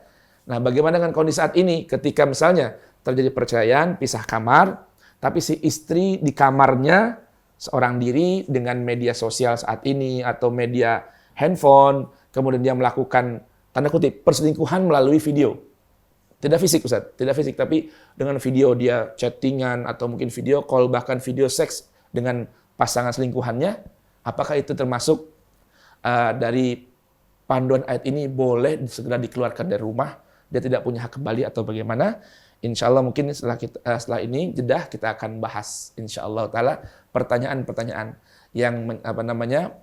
Speaker 3: Nah, bagaimana dengan kondisi saat ini? Ketika misalnya terjadi perceraian, pisah kamar, tapi si istri di kamarnya seorang diri dengan media sosial saat ini atau media handphone, kemudian dia melakukan tanda kutip perselingkuhan melalui video. Tidak fisik, Ustaz, tidak fisik, tapi dengan video dia chattingan atau mungkin video call, bahkan video seks dengan pasangan selingkuhannya. Apakah itu termasuk dari panduan ayat ini boleh segera dikeluarkan dari rumah, dia tidak punya hak kembali atau bagaimana? Insya Allah mungkin setelah ini jeda kita akan bahas insya Allah taala pertanyaan-pertanyaan yang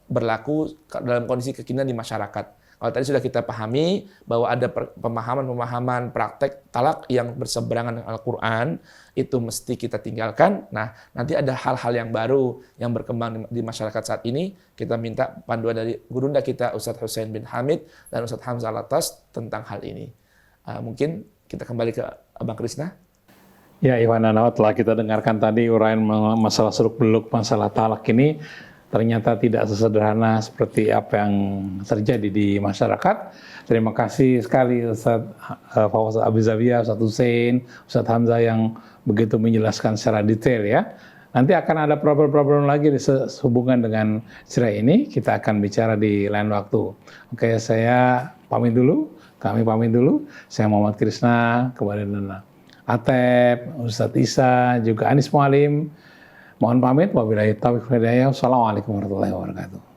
Speaker 3: berlaku dalam kondisi kekinian di masyarakat. Kalau tadi sudah kita pahami bahwa ada pemahaman-pemahaman praktek talak yang berseberangan dengan Al-Quran, itu mesti kita tinggalkan. Nah, nanti ada hal-hal yang baru yang berkembang di masyarakat saat ini. Kita minta panduan dari gurunda kita, Ustadz Husain bin Hamid dan Ustadz Hamzah Al-Atas tentang hal ini. Mungkin kita kembali ke Abang Krisna.
Speaker 1: Ya, Iwan Nanawa, telah kita dengarkan tadi uraian masalah seluk-beluk masalah talak ini. Ternyata tidak sesederhana seperti apa yang terjadi di masyarakat. Terima kasih sekali Ustadz Fawaz Abi Zavia, Ustadz Husain, Ustadz Hamzah yang begitu menjelaskan secara detail ya. Nanti akan ada problem-problem lagi sehubungan dengan cerai ini. Kita akan bicara di lain waktu. Oke, saya pamit dulu. Kami pamit dulu. Saya Muhammad Krisna, kepada Atep, Ustadz Isa, juga Anis Mualim. Mohon pamit, wabillahi taufiq wal hidayah. Wassalamualaikum warahmatullahi wabarakatuh.